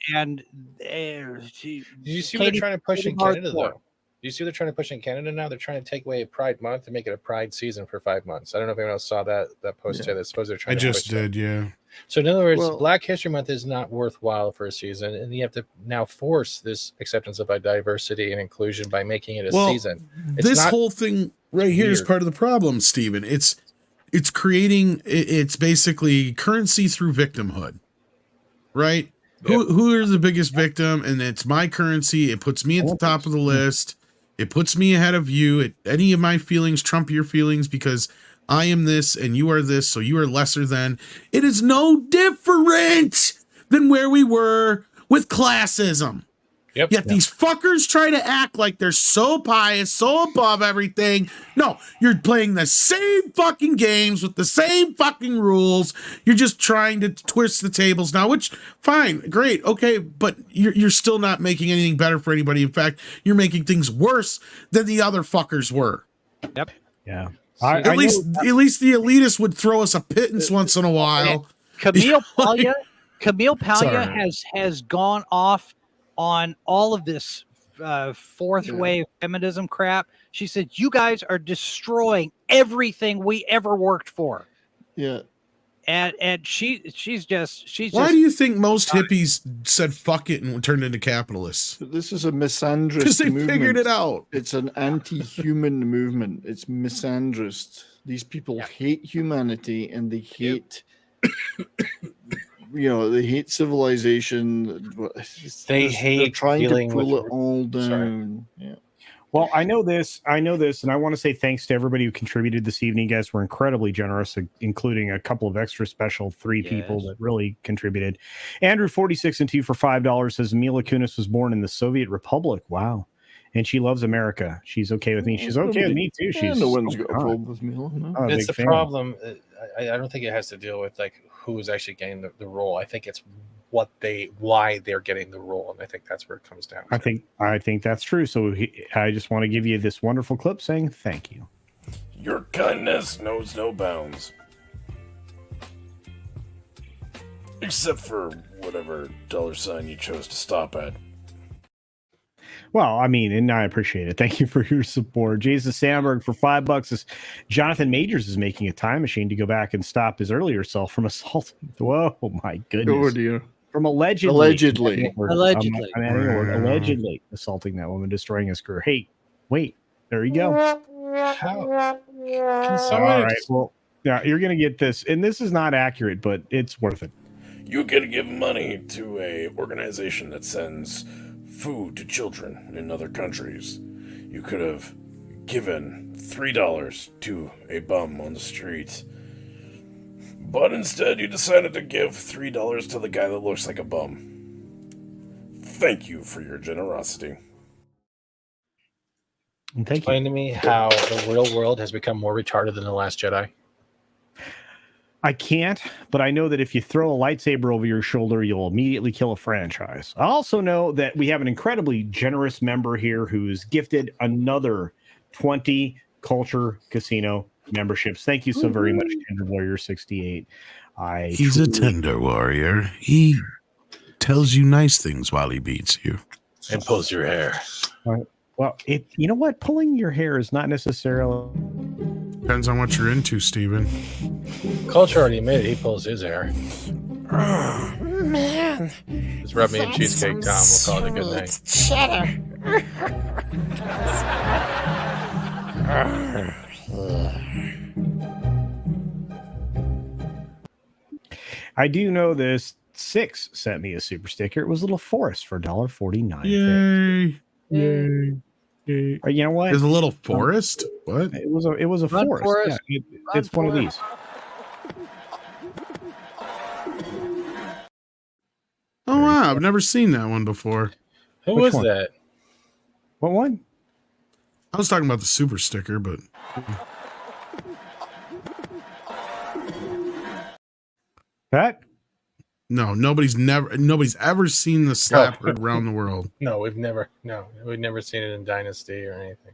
do you see what they're trying to push in Canada though? Do you see what they're trying to push in Canada now? They're trying to take away Pride Month and make it a Pride season for 5 months. I don't know if anyone else saw that post today. I suppose they're trying I to just push did, yeah. So in other words, Black History Month is not worthwhile for a season, and you have to now force this acceptance of diversity and inclusion by making it a season. This whole thing right here is part of the problem, Stephen. It's creating, it's basically currency through victimhood, right? Yep. Who is the biggest victim? And it's my currency. It puts me at the top of the list. It puts me ahead of you. Any of my feelings trump your feelings because I am this and you are this, so you are lesser than. It is no different than where we were with classism. Yet these fuckers try to act like they're so pious, so above everything. No, you're playing the same fucking games with the same fucking rules. You're just trying to twist the tables now, which, fine, great, okay, but you're still not making anything better for anybody. In fact, you're making things worse than the other fuckers were. Yep. Yeah. At least the elitists would throw us a pittance once in a while. Camille Paglia has gone off on all of this fourth wave feminism crap. She said, you guys are destroying everything we ever worked for. Yeah. And she's why do you think most hippies said fuck it and turned into capitalists? This is a misandrist because they movement. figured it out. It's an anti-human movement. It's misandrist. These people hate humanity and they hate they hate civilization. They're trying to pull it all down. Yeah. Well, I know this, and I want to say thanks to everybody who contributed this evening. You guys were incredibly generous, including a couple of extra special people that really contributed. Andrew 46 and 2 for $5 says Mila Kunis was born in the Soviet Republic. Wow. And she loves America. She's okay with me. She's okay with me too. She's no one's got a problem with Mila. No. It's the problem. I don't think it has to deal with like who is actually getting the role. I think it's why they're getting the role, and I think that's where it comes down to. I think that's true. So I just want to give you this wonderful clip saying thank you. Your kindness knows no bounds, except for whatever $sign you chose to stop at. Well, I mean, and I appreciate it. Thank you for your support. Jason Sandberg for $5 says Jonathan Majors is making a time machine to go back and stop his earlier self from assaulting. Whoa, my goodness. Oh, dear. From allegedly assaulting that woman, destroying his career. Hey, wait, there you go. How? All right, well, yeah, you're going to get this, and this is not accurate, but it's worth it. You get to give money to a organization that sends food to children in other countries. You could have given $3 to a bum on the street, but instead you decided to give $3 to the guy that looks like a bum. Thank you for your generosity. Explain to me how the real world has become more retarded than The Last Jedi. I can't, but I know that if you throw a lightsaber over your shoulder, you'll immediately kill a franchise. I also know that we have an incredibly generous member here who's gifted another 20 Culture Casino memberships. Thank you so very much, Tender Warrior 68. He's a tender warrior. He tells you nice things while he beats you. And pulls your hair. Well, you know what? Pulling your hair is not necessarily. Depends on what you're into, Steven. Culture already admitted he pulls his hair. Oh, man. Just rub me in Cheesecake Tom. We'll call it a good night. Cheddar. I do know this. 6 sent me a super sticker. It was Little Forest for $1.49. Yay! Yay! You know what? There's a Little Forest. What? It was a forest. Yeah, it's one of these. Oh wow! I've never seen that one before. Who was that? What one? I was talking about the super sticker, but that. No, nobody's ever seen the slap around the world. No, we've never seen it in Dynasty or anything.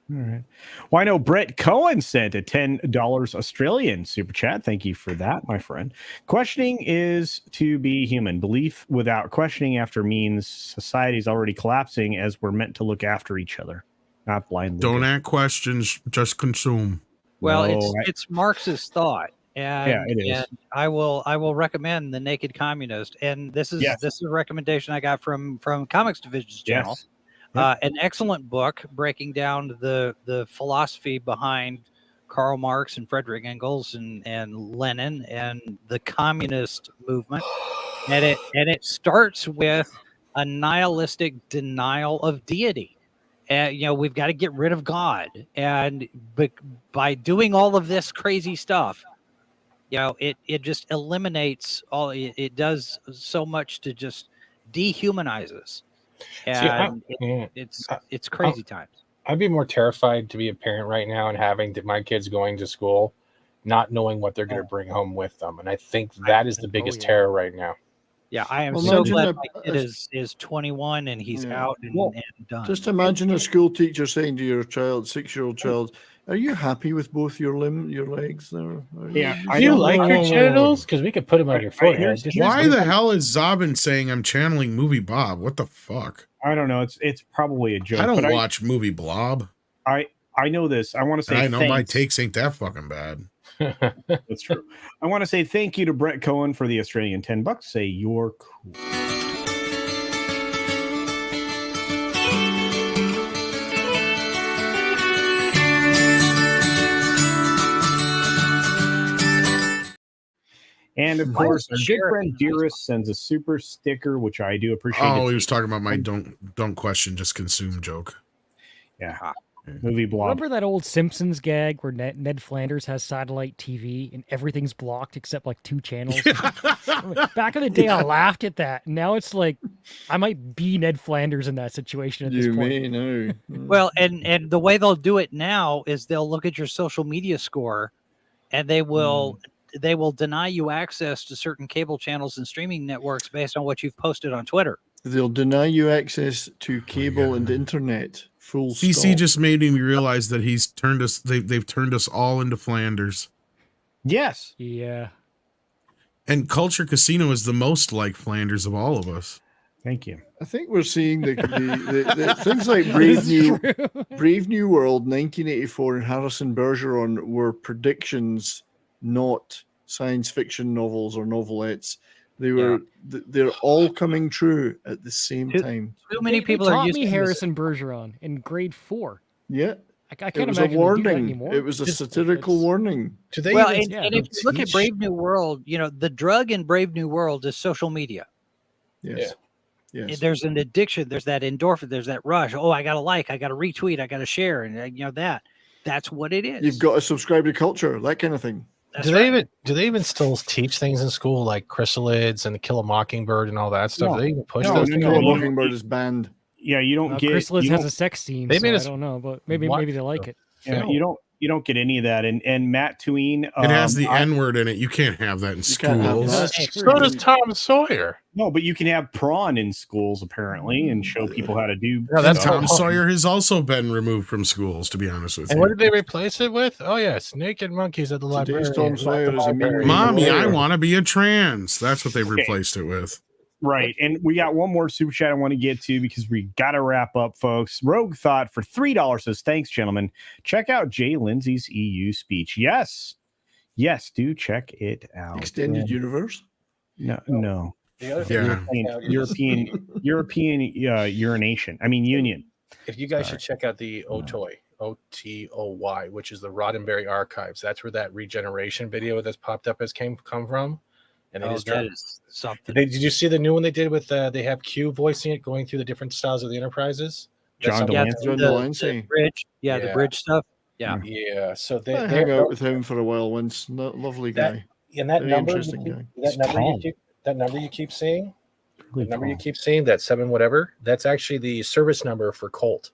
All right. Well, I know Brett Cohen sent a $10 Australian super chat. Thank you for that, my friend. Questioning is to be human. Belief without questioning after means society is already collapsing as we're meant to look after each other, not blindly. Don't ask questions, just consume. Well, it's Marx's thought. And, it is. And I will recommend The Naked Communist. And this is a recommendation I got from Comics Division's channel. Yes. Yep. An excellent book breaking down the philosophy behind Karl Marx and Frederick Engels and Lenin and the communist movement. And it starts with a nihilistic denial of deity. And we've got to get rid of God. And by doing all of this crazy stuff, it just eliminates all. It does so much to just dehumanize us. And it's crazy times. I'd be more terrified to be a parent right now and having my kids going to school, not knowing what they're going to bring home with them. And I think that is the biggest terror right now. Yeah, I am so glad my kid is 21 and he's out and done. Just imagine a school teacher saying to your child, 6-year-old child, "Are you happy with both your legs there? Do you like your genitals? Because we could put them on your forehead." Why the hell is Zobin saying I'm channeling Movie Bob? What the fuck? I don't know. It's probably a joke. I don't watch Movie Blob. I know this. I want to say I know my takes ain't that fucking bad. That's true. I want to say thank you to Brett Cohen for the Australian $10. Say you're cool. And of course, our good friend Dearest sends a super sticker, which I do appreciate. Oh, he was talking about my don't question, just consume joke. Yeah. Movie Blob. Remember that old Simpsons gag where Ned Flanders has satellite TV and everything's blocked except like 2 channels? Back in the day, I laughed at that. Now it's like I might be Ned Flanders in that situation at this point. You may know. Well, and the way they'll do it now is they'll look at your social media score, and they will deny you access to certain cable channels and streaming networks based on what you've posted on Twitter. They'll deny you access to cable and internet. Full CC stop. just made me realize that he's turned us. They've turned us all into Flanders. Yes. Yeah. And Culture Casino is the most like Flanders of all of us. Thank you. I think we're seeing the things like Brave New World, 1984, and Harrison Bergeron were predictions, not science fiction novels or novelettes. They're all coming true at the same time. Too many people taught are using me Harrison Bergeron in grade 4. Yeah. I can't it was imagine a warning. they do that anymore. It was a satirical warning. And if you look at Brave New World, the drug in Brave New World is social media. Yes. Yeah. Yes. There's an addiction. There's that endorphin. There's that rush. Oh, I got to like, I got to retweet, I got to share. And that's what it is. You've got to subscribe to culture, that kind of thing. Do they even still teach things in school like chrysalids and the Kill a Mockingbird and all that stuff? Do they even push those? Kill a Mockingbird is banned. Yeah, you don't get. Chrysalids has a sex scene. They made I don't know, but maybe they like it. Yeah, you You don't get any of that. And Matt Tween, It has the N word in it. You can't have that in schools. So does Tom Sawyer. No, but you can have prawn in schools apparently and show people how to do. No, that's Tom Sawyer has also been removed from schools. To be honest with And you, what did they replace it with? Oh yes, naked monkeys at the library. Tom Sawyer is a Mommy, I want to be a trans. That's what they've replaced it with. Right. And we got one more super chat I want to get to because we got to wrap up, folks. Rogue Thought for $3 says, thanks, gentlemen. Check out Jay Lindsay's EU speech. Yes. Yes, do check it out. Extended universe? No. The other thing European urination. I mean, union. If you guys should check out the OTOY, OTOY, which is the Roddenberry Archives. That's where that regeneration video that's popped up has come from. And they that is something. Did you see the new one they did with they have Q voicing it, going through the different styles of the Enterprises? John Delancey. The bridge. Yeah, the bridge stuff. Yeah. Yeah. So they hang out with him for a while once. Lovely guy. And that very number, interesting guy. That number you keep seeing, that 7 whatever, that's actually the service number for Colt.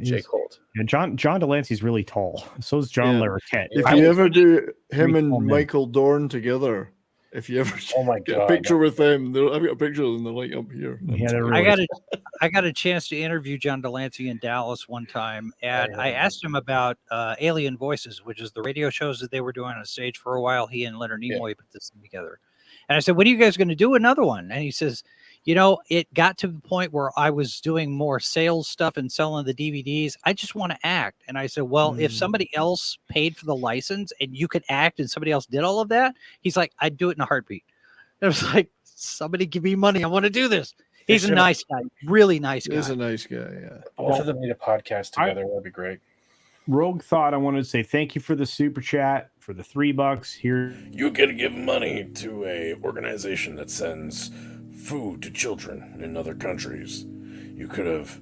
Jay Colt. Yeah, John Delancey's really tall. So is John Larroquette. If you ever do him and Michael Dorn together, if you ever get a picture with them, I've got a picture of them. They're like up here. Yeah, I got a chance to interview John Delancey in Dallas one time, and I asked him about Alien Voices, which is the radio shows that they were doing on stage for a while. He and Leonard Nimoy put this together, and I said, "When are you guys going to do another one?" And he says, it got to the point where I was doing more sales stuff and selling the DVDs. I just want to act. And I said, well, if somebody else paid for the license and you could act and somebody else did all of that, he's like, I'd do it in a heartbeat. And I was like, somebody give me money. I want to do this. He's a nice guy, really nice guy. He's a nice guy, yeah. Both of them need a podcast together. That'd be great. Rogue Thought, I wanted to say thank you for the super chat, for the $3 here. You get to give money to a organization that sends food to children in other countries. You could have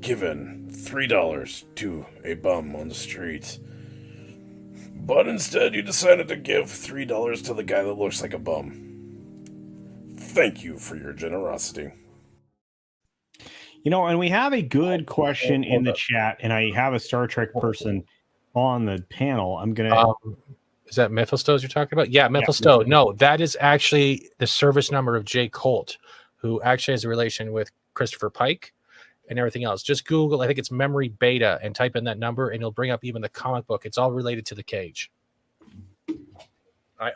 given $3 to a bum on the street, but instead you decided to give $3 to the guy that looks like a bum. Thank you for your generosity. And we have a good question in the chat, and I have a Star Trek person on the panel. I'm gonna. Is that Mephistos you're talking about? Yeah, Mephisto. No, that is actually the service number of Jay Colt, who actually has a relation with Christopher Pike and everything else. Just Google, I think it's Memory Beta, and type in that number, and it'll bring up even the comic book. It's all related to the Cage.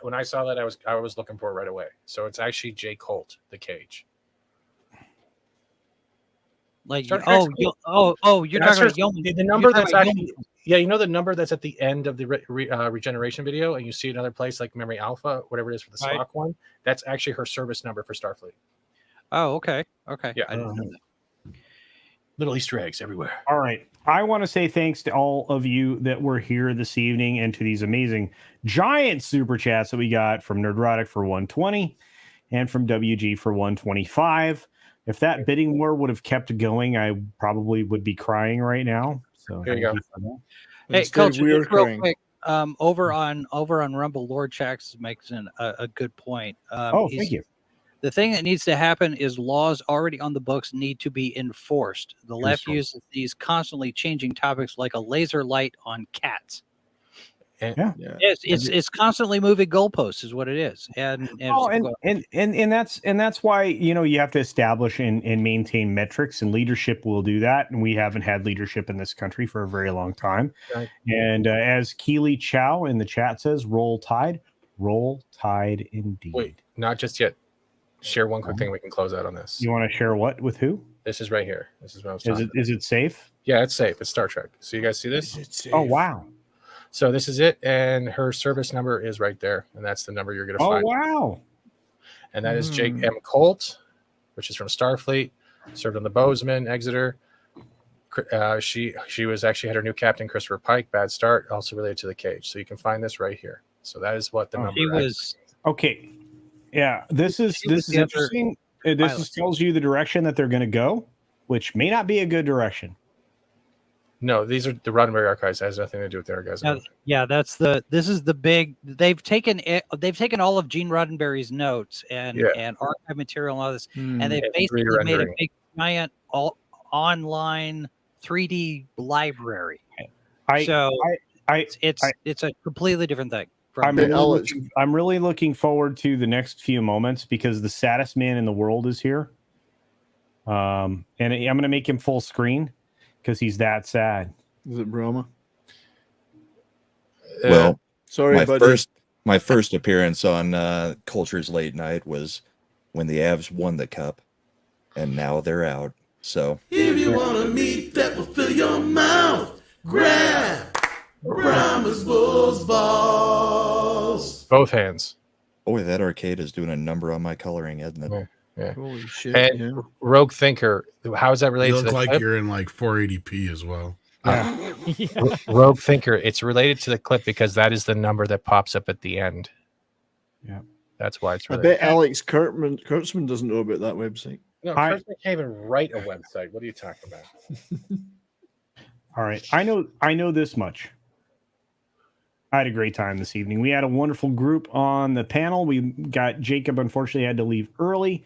When I saw that, I was looking for it right away. So it's actually Jay Colt, the Cage. Like you're talking about Yeoman. The number that's actually the number that's at the end of the regeneration video, and you see another place like Memory Alpha, whatever it is for the Spock one. That's actually her service number for Starfleet. Oh, okay. Yeah, I didn't know that. Little Easter eggs everywhere. All right. I want to say thanks to all of you that were here this evening and to these amazing giant super chats that we got from Nerdrotic for 120 and from WG for 125. If that bidding war would have kept going, I probably would be crying right now. So there you go. Hey, Coach, real quick. Over on Rumble, Lord Shax makes a good point. Thank you. The thing that needs to happen is laws already on the books need to be enforced. The left uses these constantly changing topics like a laser light on cats. It's constantly moving goalposts is what it is. And that's why you have to establish and maintain metrics, and leadership will do that. And we haven't had leadership in this country for a very long time. Right. And as Keely Chow in the chat says, roll tide indeed. Wait, not just yet. Share one quick thing. We can close out on this. You want to share what with who? This is right here. This is what I was talking about. Is it safe? Yeah, it's safe. It's Star Trek. So you guys see this? Oh wow. So this is it, and her service number is right there, and that's the number you're going to find. Oh wow! And that is Jake M. Colt, which is from Starfleet, served on the Bozeman, Exeter. She was actually had her new captain, Christopher Pike. Bad start, also related to the Cage. So you can find this right here. So that is what the number. He was okay. Yeah, this is interesting. This tells you the direction that they're going to go, which may not be a good direction. No, these are the Roddenberry archives. It has nothing to do with their guys. This is the big. They've taken all of Gene Roddenberry's notes and archive material and all this, and they've basically made a big giant online 3D library. It's a completely different thing. I'm really looking forward to the next few moments because the saddest man in the world is here. And I'm going to make him full screen because he's that sad. Is it Brahma? Well, sorry, my first appearance on Culture's Late Night was when the Avs won the cup, and now they're out. So if you want a meat that will fill your mouth, grab Brahma's Bulls Balls. Both hands. Boy, that arcade is doing a number on my coloring, isn't it? Yeah. Holy shit. And Rogue Thinker, how is that related You to look the like clip? you're in like 480p as well. Rogue Thinker, it's related to the clip because that is the number that pops up at the end. Yeah. That's why it's I related. bet Alex Kurtzman doesn't know about that website. No, Kurtzman can't even write a website. What are you talking about? All right. I know this much. I had a great time this evening. We had a wonderful group on the panel. We got Jacob, unfortunately, had to leave early.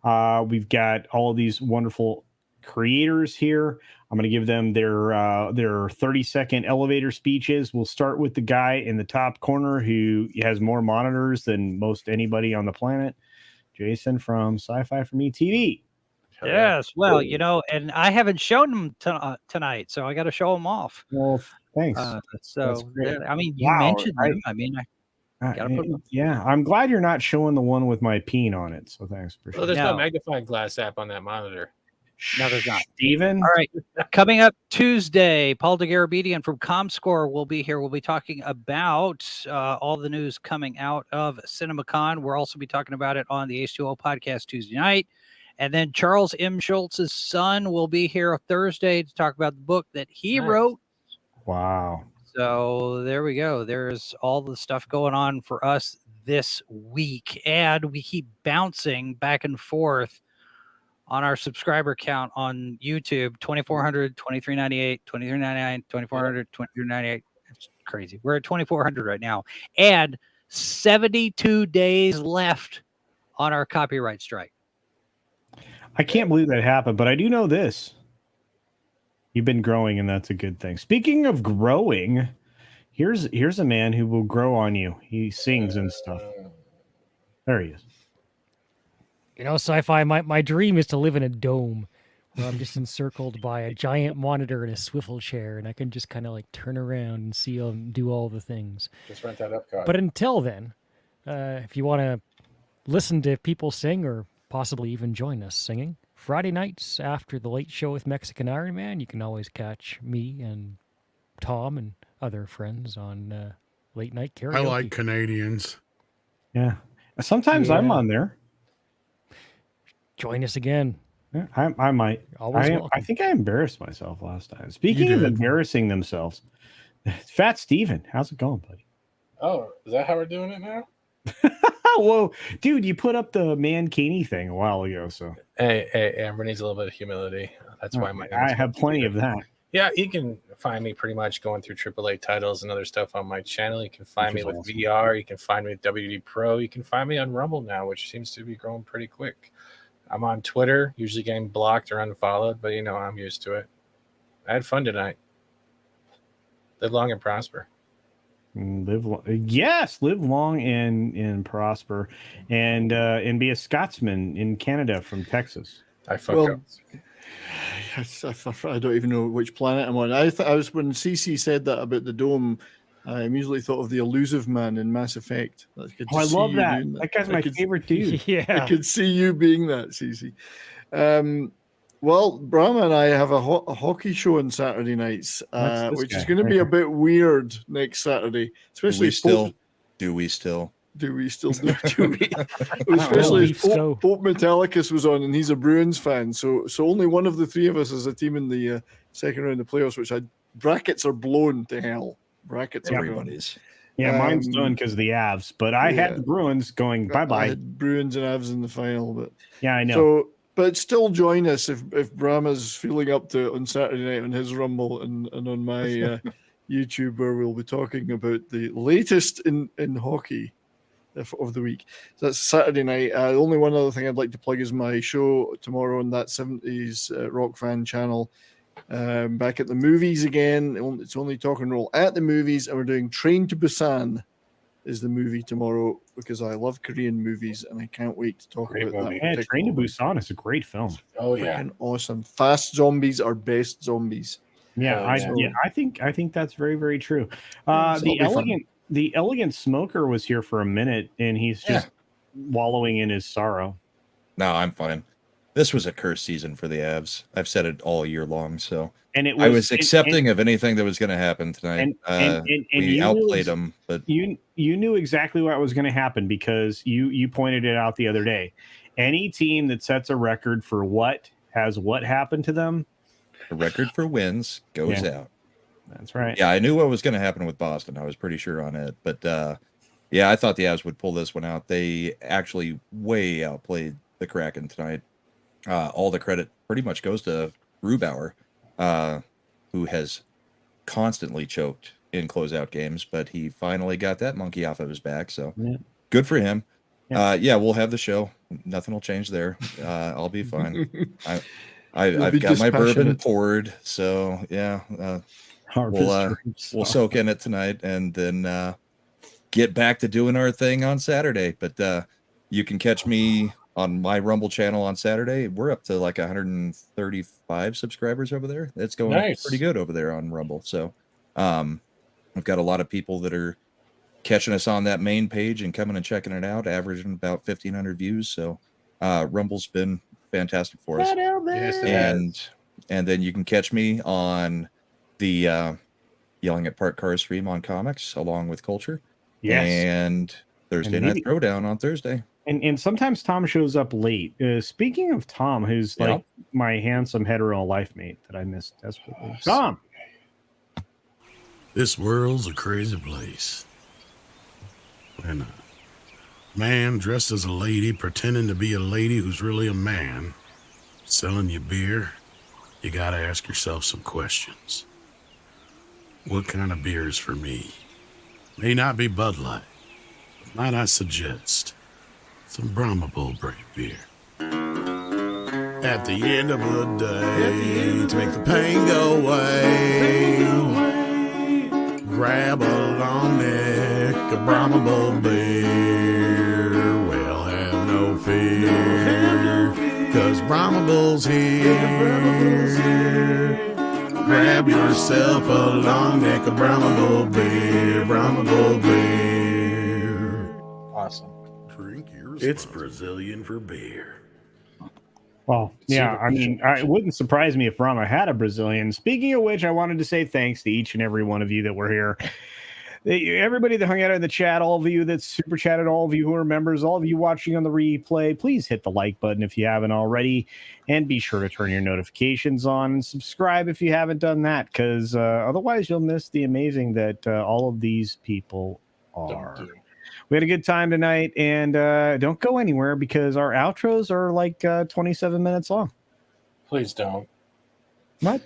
We've got all of these wonderful creators here. I'm going to give them their 30-second elevator speeches. We'll start with the guy in the top corner who has more monitors than most anybody on the planet, Jason from Sci-Fi for Me TV. Yes, well, and I haven't shown them tonight, so I got to show them off. Well, thanks. That's great. I mean, you mentioned them. I gotta put them. Yeah, I'm glad you're not showing the one with my peen on it. So thanks. Well, there's no magnifying glass app on that monitor. No, there's not. Steven? All right. Coming up Tuesday, Paul DeGarabedian from ComScore will be here. We'll be talking about all the news coming out of CinemaCon. We'll also be talking about it on the H2O podcast Tuesday night. And then Charles M. Schultz's son will be here Thursday to talk about the book that he wrote. Wow. So there we go. There's all the stuff going on for us this week. And we keep bouncing back and forth on our subscriber count on YouTube, 2,400, 2,398, 2,399, 2,400, 2,398. It's crazy. We're at 2,400 right now. And 72 days left on our copyright strike. I can't believe that happened, but I do know this. You've been growing, and that's a good thing. Speaking of growing, here's a man who will grow on you. He sings and stuff. There he is. Sci-fi, my dream is to live in a dome where I'm just encircled by a giant monitor and a swivel chair, and I can just kind of like turn around and see them do all the things. Just rent that up, God. But until then, if you want to listen to people sing or possibly even join us singing, Friday nights after the late show with Mexican Iron Man, you can always catch me and Tom and other friends on late night karaoke. I like Canadians. Yeah. Sometimes I'm on there. Join us again. Yeah, I might. I think I embarrassed myself last time. Speaking of embarrassing themselves, Fat Steven, how's it going, buddy? Oh, is that how we're doing it now? Whoa, dude, you put up the Mankini thing a while ago. So hey, Amber needs a little bit of humility. That's why I have plenty of that. Yeah, you can find me pretty much going through AAA titles and other stuff on my channel. You can find me with VR. You can find me with WD Pro. You can find me on Rumble now, which seems to be growing pretty quick. I'm on Twitter, usually getting blocked or unfollowed, but I'm used to it. I had fun tonight. Live long and prosper. Live long and prosper, and be a Scotsman in Canada from Texas. I fuck up. I don't even know which planet I'm on. I was when CC said that about the dome. I immediately thought of the Elusive Man in Mass Effect. I love that. That guy's my favorite dude. Yeah, I could see you being that, CC. Well, Brahma and I have a hockey show on Saturday nights, which is going to be a bit weird next Saturday. Especially Do we still? Especially if Pope Metallicus was on, and he's a Bruins fan. So only one of the three of us is a team in the second round of playoffs, which brackets are blown to hell. Brackets, everybody's. Yeah, mine's done because of the Avs, but I had the Bruins going bye-bye. I had Bruins and Avs in the final, but yeah, I know. So, but still join us if Brahma's feeling up to it on Saturday night on his Rumble and on my YouTube, where we'll be talking about the latest in hockey of the week. So that's Saturday night. Only one other thing I'd like to plug is my show tomorrow on that 70s rock fan channel. Back at the movies again. It's only Talk and Roll at the movies, and we're doing Train to Busan is the movie tomorrow because I love Korean movies and I can't wait to talk about that. Yeah, Train to Busan is a great film. Oh yeah, freaking awesome. Fast zombies are best zombies. Yeah, I think that's very, very true. The elegant smoker was here for a minute, and he's just wallowing in his sorrow. No, I'm fine. This was a cursed season for the Avs. I've said it all year long. So, and I was accepting of anything that was going to happen tonight. We outplayed them, but you knew exactly what was going to happen because you pointed it out the other day. Any team that sets a record for what happened to them, the record for wins goes out. That's right. Yeah, I knew what was going to happen with Boston. I was pretty sure on it, but I thought the Avs would pull this one out. They actually way outplayed the Kraken tonight. All the credit pretty much goes to Grubauer, who has constantly choked in closeout games, but he finally got that monkey off of his back. So good for him. Yeah. We'll have the show. Nothing will change there. I'll be fine. I've got my bourbon poured, so we'll soak in it tonight and then get back to doing our thing on Saturday. But you can catch me on my Rumble channel on Saturday. We're up to like 135 subscribers over there. It's going pretty good over there on Rumble. So I've got a lot of people that are catching us on that main page and coming and checking it out, averaging about 1,500 views. So Rumble's been fantastic for us. And then you can catch me on the Yelling at Park Car stream on comics along with Culture. Yes. And Thursday Night Throwdown on Thursday. And sometimes Tom shows up late. Speaking of Tom, who's like my handsome hetero life mate that I miss desperately. Tom. This world's a crazy place. And a man dressed as a lady, pretending to be a lady who's really a man, selling you beer, you gotta ask yourself some questions. What kind of beer is for me? May not be Bud Light, but might I suggest some Brahma Bull Brave beer. At the end of the day, to make the pain go away, grab a long neck of Brahma Bull beer. Well, have no fear, 'cause Brahma Bull's here. Grab yourself a long neck of Brahma Bull beer. Brahma Bull beer. Awesome. It's Brazilian for beer. Well, yeah, I mean, it wouldn't surprise me if Brahma had a Brazilian. Speaking of which, I wanted to say thanks to each and every one of you that were here. Everybody that hung out in the chat, all of you that super chatted, all of you who are members, all of you watching on the replay, please hit the like button if you haven't already, and be sure to turn your notifications on and subscribe if you haven't done that, because otherwise you'll miss the amazing that all of these people are. We had a good time tonight, and don't go anywhere because our outros are like 27 minutes long. Please don't. What?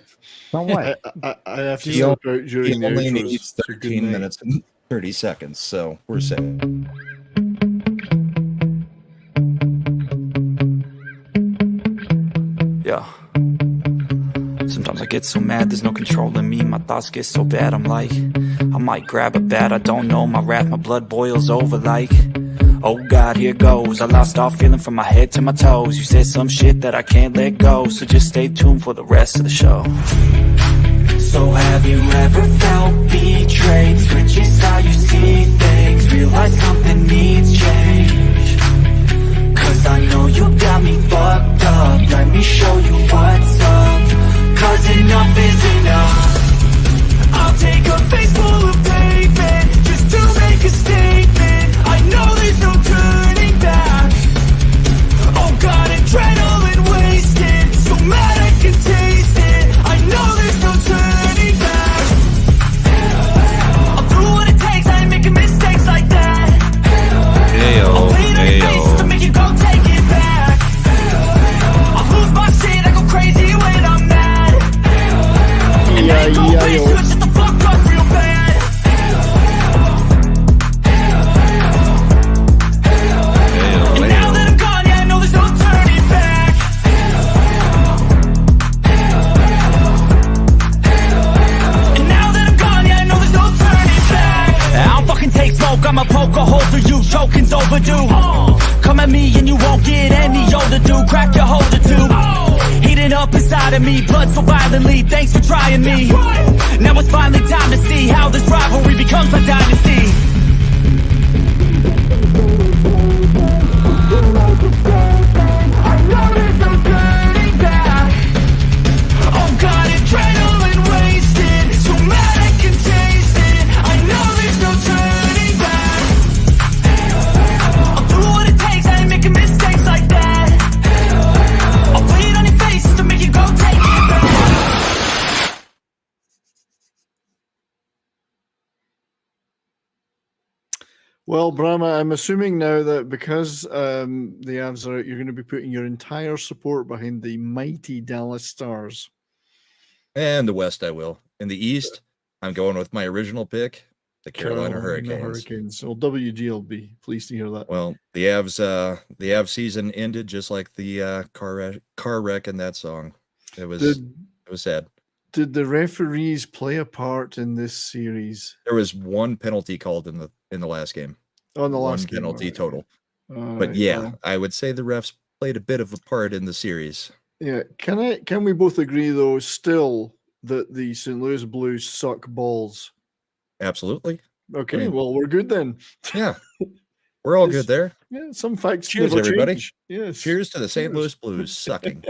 Not what? I have to stop out during the only outros. needs 13 minutes and 30 seconds, so we're safe. Yeah. Sometimes I get so mad, there's no controlling me. My thoughts get so bad, I'm like, I might grab a bat, I don't know. My wrath, my blood boils over like, oh God, here goes. I lost all feeling from my head to my toes. You said some shit that I can't let go, so just stay tuned for the rest of the show. So have you ever felt betrayed? Switches how you see things, realize something needs change. 'Cause I know you got me fucked up, let me show you what's up. 'Cause enough is enough. I'll take a face full of pavement just to make a statement. I know there's no turning back. Oh God, adrenaline wasted, so mad I can taste it. I know there's no turning back. I'll do joke, I'ma poke a hole through you, choking's overdue. Come at me and you won't get any older, dude. Crack your holder too. Heating up inside of me, blood so violently. Thanks for trying me. Now it's finally time to see how this rivalry becomes a dynasty. Oh God, adrenaline wasted. So mad I can taste it. I know there's no turning back. I'll do what it takes, I ain't making mistakes like that. I'll put it on your face to make you go take it back. Well, Brahma, I'm assuming now that because the Avs are out, you're going to be putting your entire support behind the mighty Dallas Stars. And the West, I will. In the East, I'm going with my original pick, the Carolina Hurricanes. Well, WG will be pleased to hear that. Well, the Avs season ended just like the car wreck in that song. It was sad. Did the referees play a part in this series? There was one penalty called in the last game. On the last game, penalty right. Total. But right, well. I would say the refs played a bit of a part in the series. Yeah, can we both agree though still that the St. Louis Blues suck balls? Absolutely. Okay, well we're good then. Yeah. We're all good there. Yeah, some facts. Cheers, everybody. Change. Yes. Cheers to the St. Louis Blues sucking.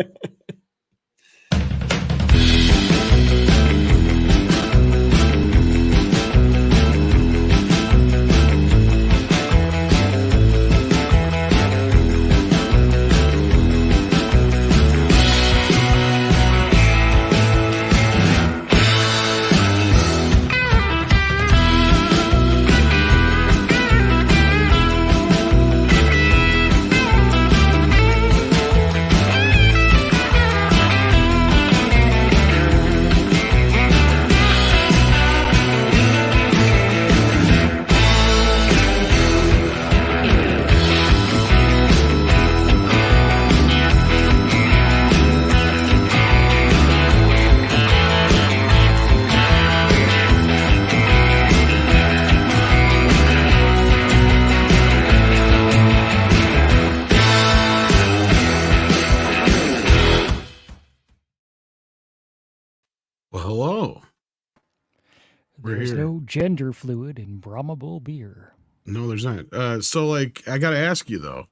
There's no gender fluid in Brahma Bull beer. No, there's not. So, like, I got to ask you though,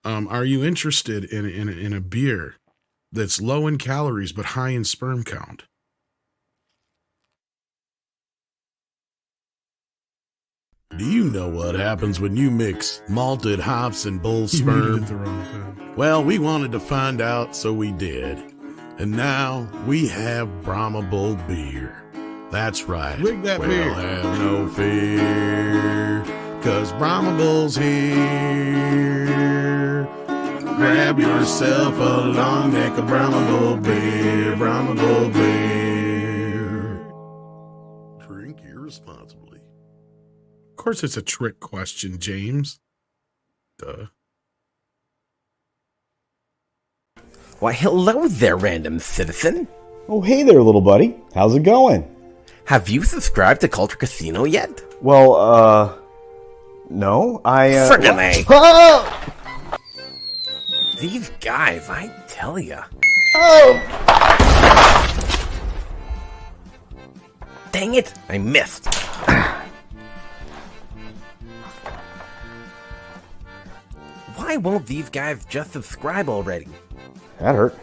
are you interested in a beer that's low in calories but high in sperm count? Do you know what happens when you mix malted hops and bull sperm? Well, we wanted to find out, so we did. And now we have Brahma Bull beer. That's right. Drink that we'll beer. Have no fear, 'cause Brahma Bull's here. Grab yourself a long neck of Brahma Bull beer. Brahma Bull beer. Drink irresponsibly. Of course, it's a trick question, James. Duh. Why, hello there, random citizen. Oh, hey there, little buddy. How's it going? Have you subscribed to CultureCasino yet? Well, no. Friggin' A. Oh! These guys, I tell ya. Oh! Dang it, I missed. Why won't these guys just subscribe already? That hurt.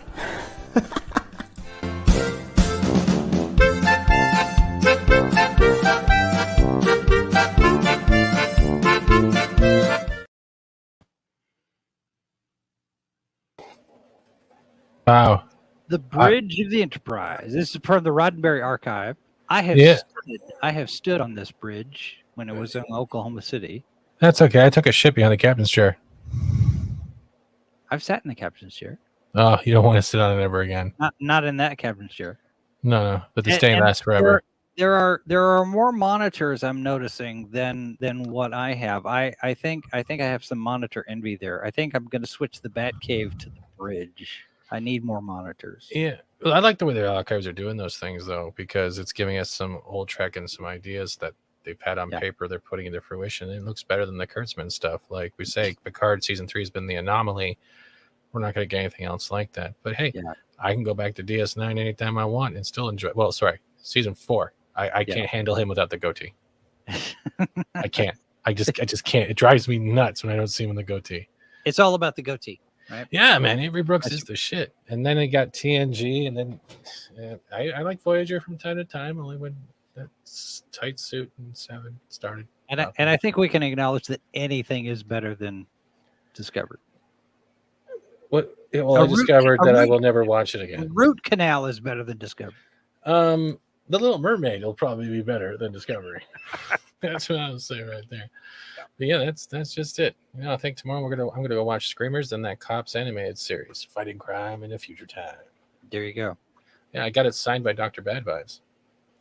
Wow. The Bridge of the Enterprise. This is part of the Roddenberry Archive. I have stood on this bridge when it was in Oklahoma City. That's okay. I took a shit behind the captain's chair. I've sat in the captain's chair. Oh, you don't want to sit on it ever again. Not in that captain's chair. No, but the stay lasts forever. There are more monitors I'm noticing than what I have. I think I have some monitor envy there. I think I'm going to switch the Bat Cave to the bridge. I need more monitors. Yeah, well, I like the way the archives are doing those things though, because it's giving us some old Trek and some ideas that they've had on paper, they're putting into fruition. It looks better than the Kurtzman stuff. Like we say, Picard season 3 has been the anomaly. We're not going to get anything else like that. But hey, I can go back to DS9 anytime I want and still enjoy. Well, sorry, season 4. I can't handle him without the goatee. I can't. I just can't. It drives me nuts when I don't see him in the goatee. It's all about the goatee, right? Yeah, man. Avery Brooks is the shit. And then I got TNG, and then I like Voyager from time to time, only when that tight suit and 7 started. And I think we can acknowledge that anything is better than Discovery. What? Well, I discovered that I will never watch it again. Root Canal is better than Discovery. The Little Mermaid will probably be better than Discovery. That's what I would say right there. But yeah, that's just it. You know, I think tomorrow I'm gonna go watch Screamers and that Cops animated series, Fighting Crime in a Future Time. There you go. Yeah, I got it signed by Dr. Bad Vibes.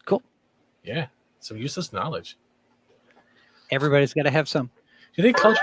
Cool. Yeah, some useless knowledge. Everybody's got to have some. Do you think culture?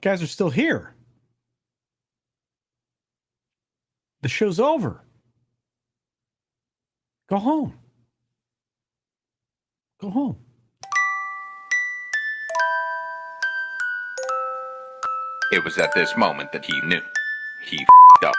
Guys are still here. The show's over. Go home. Go home. It was at this moment that he knew. He f***ed up.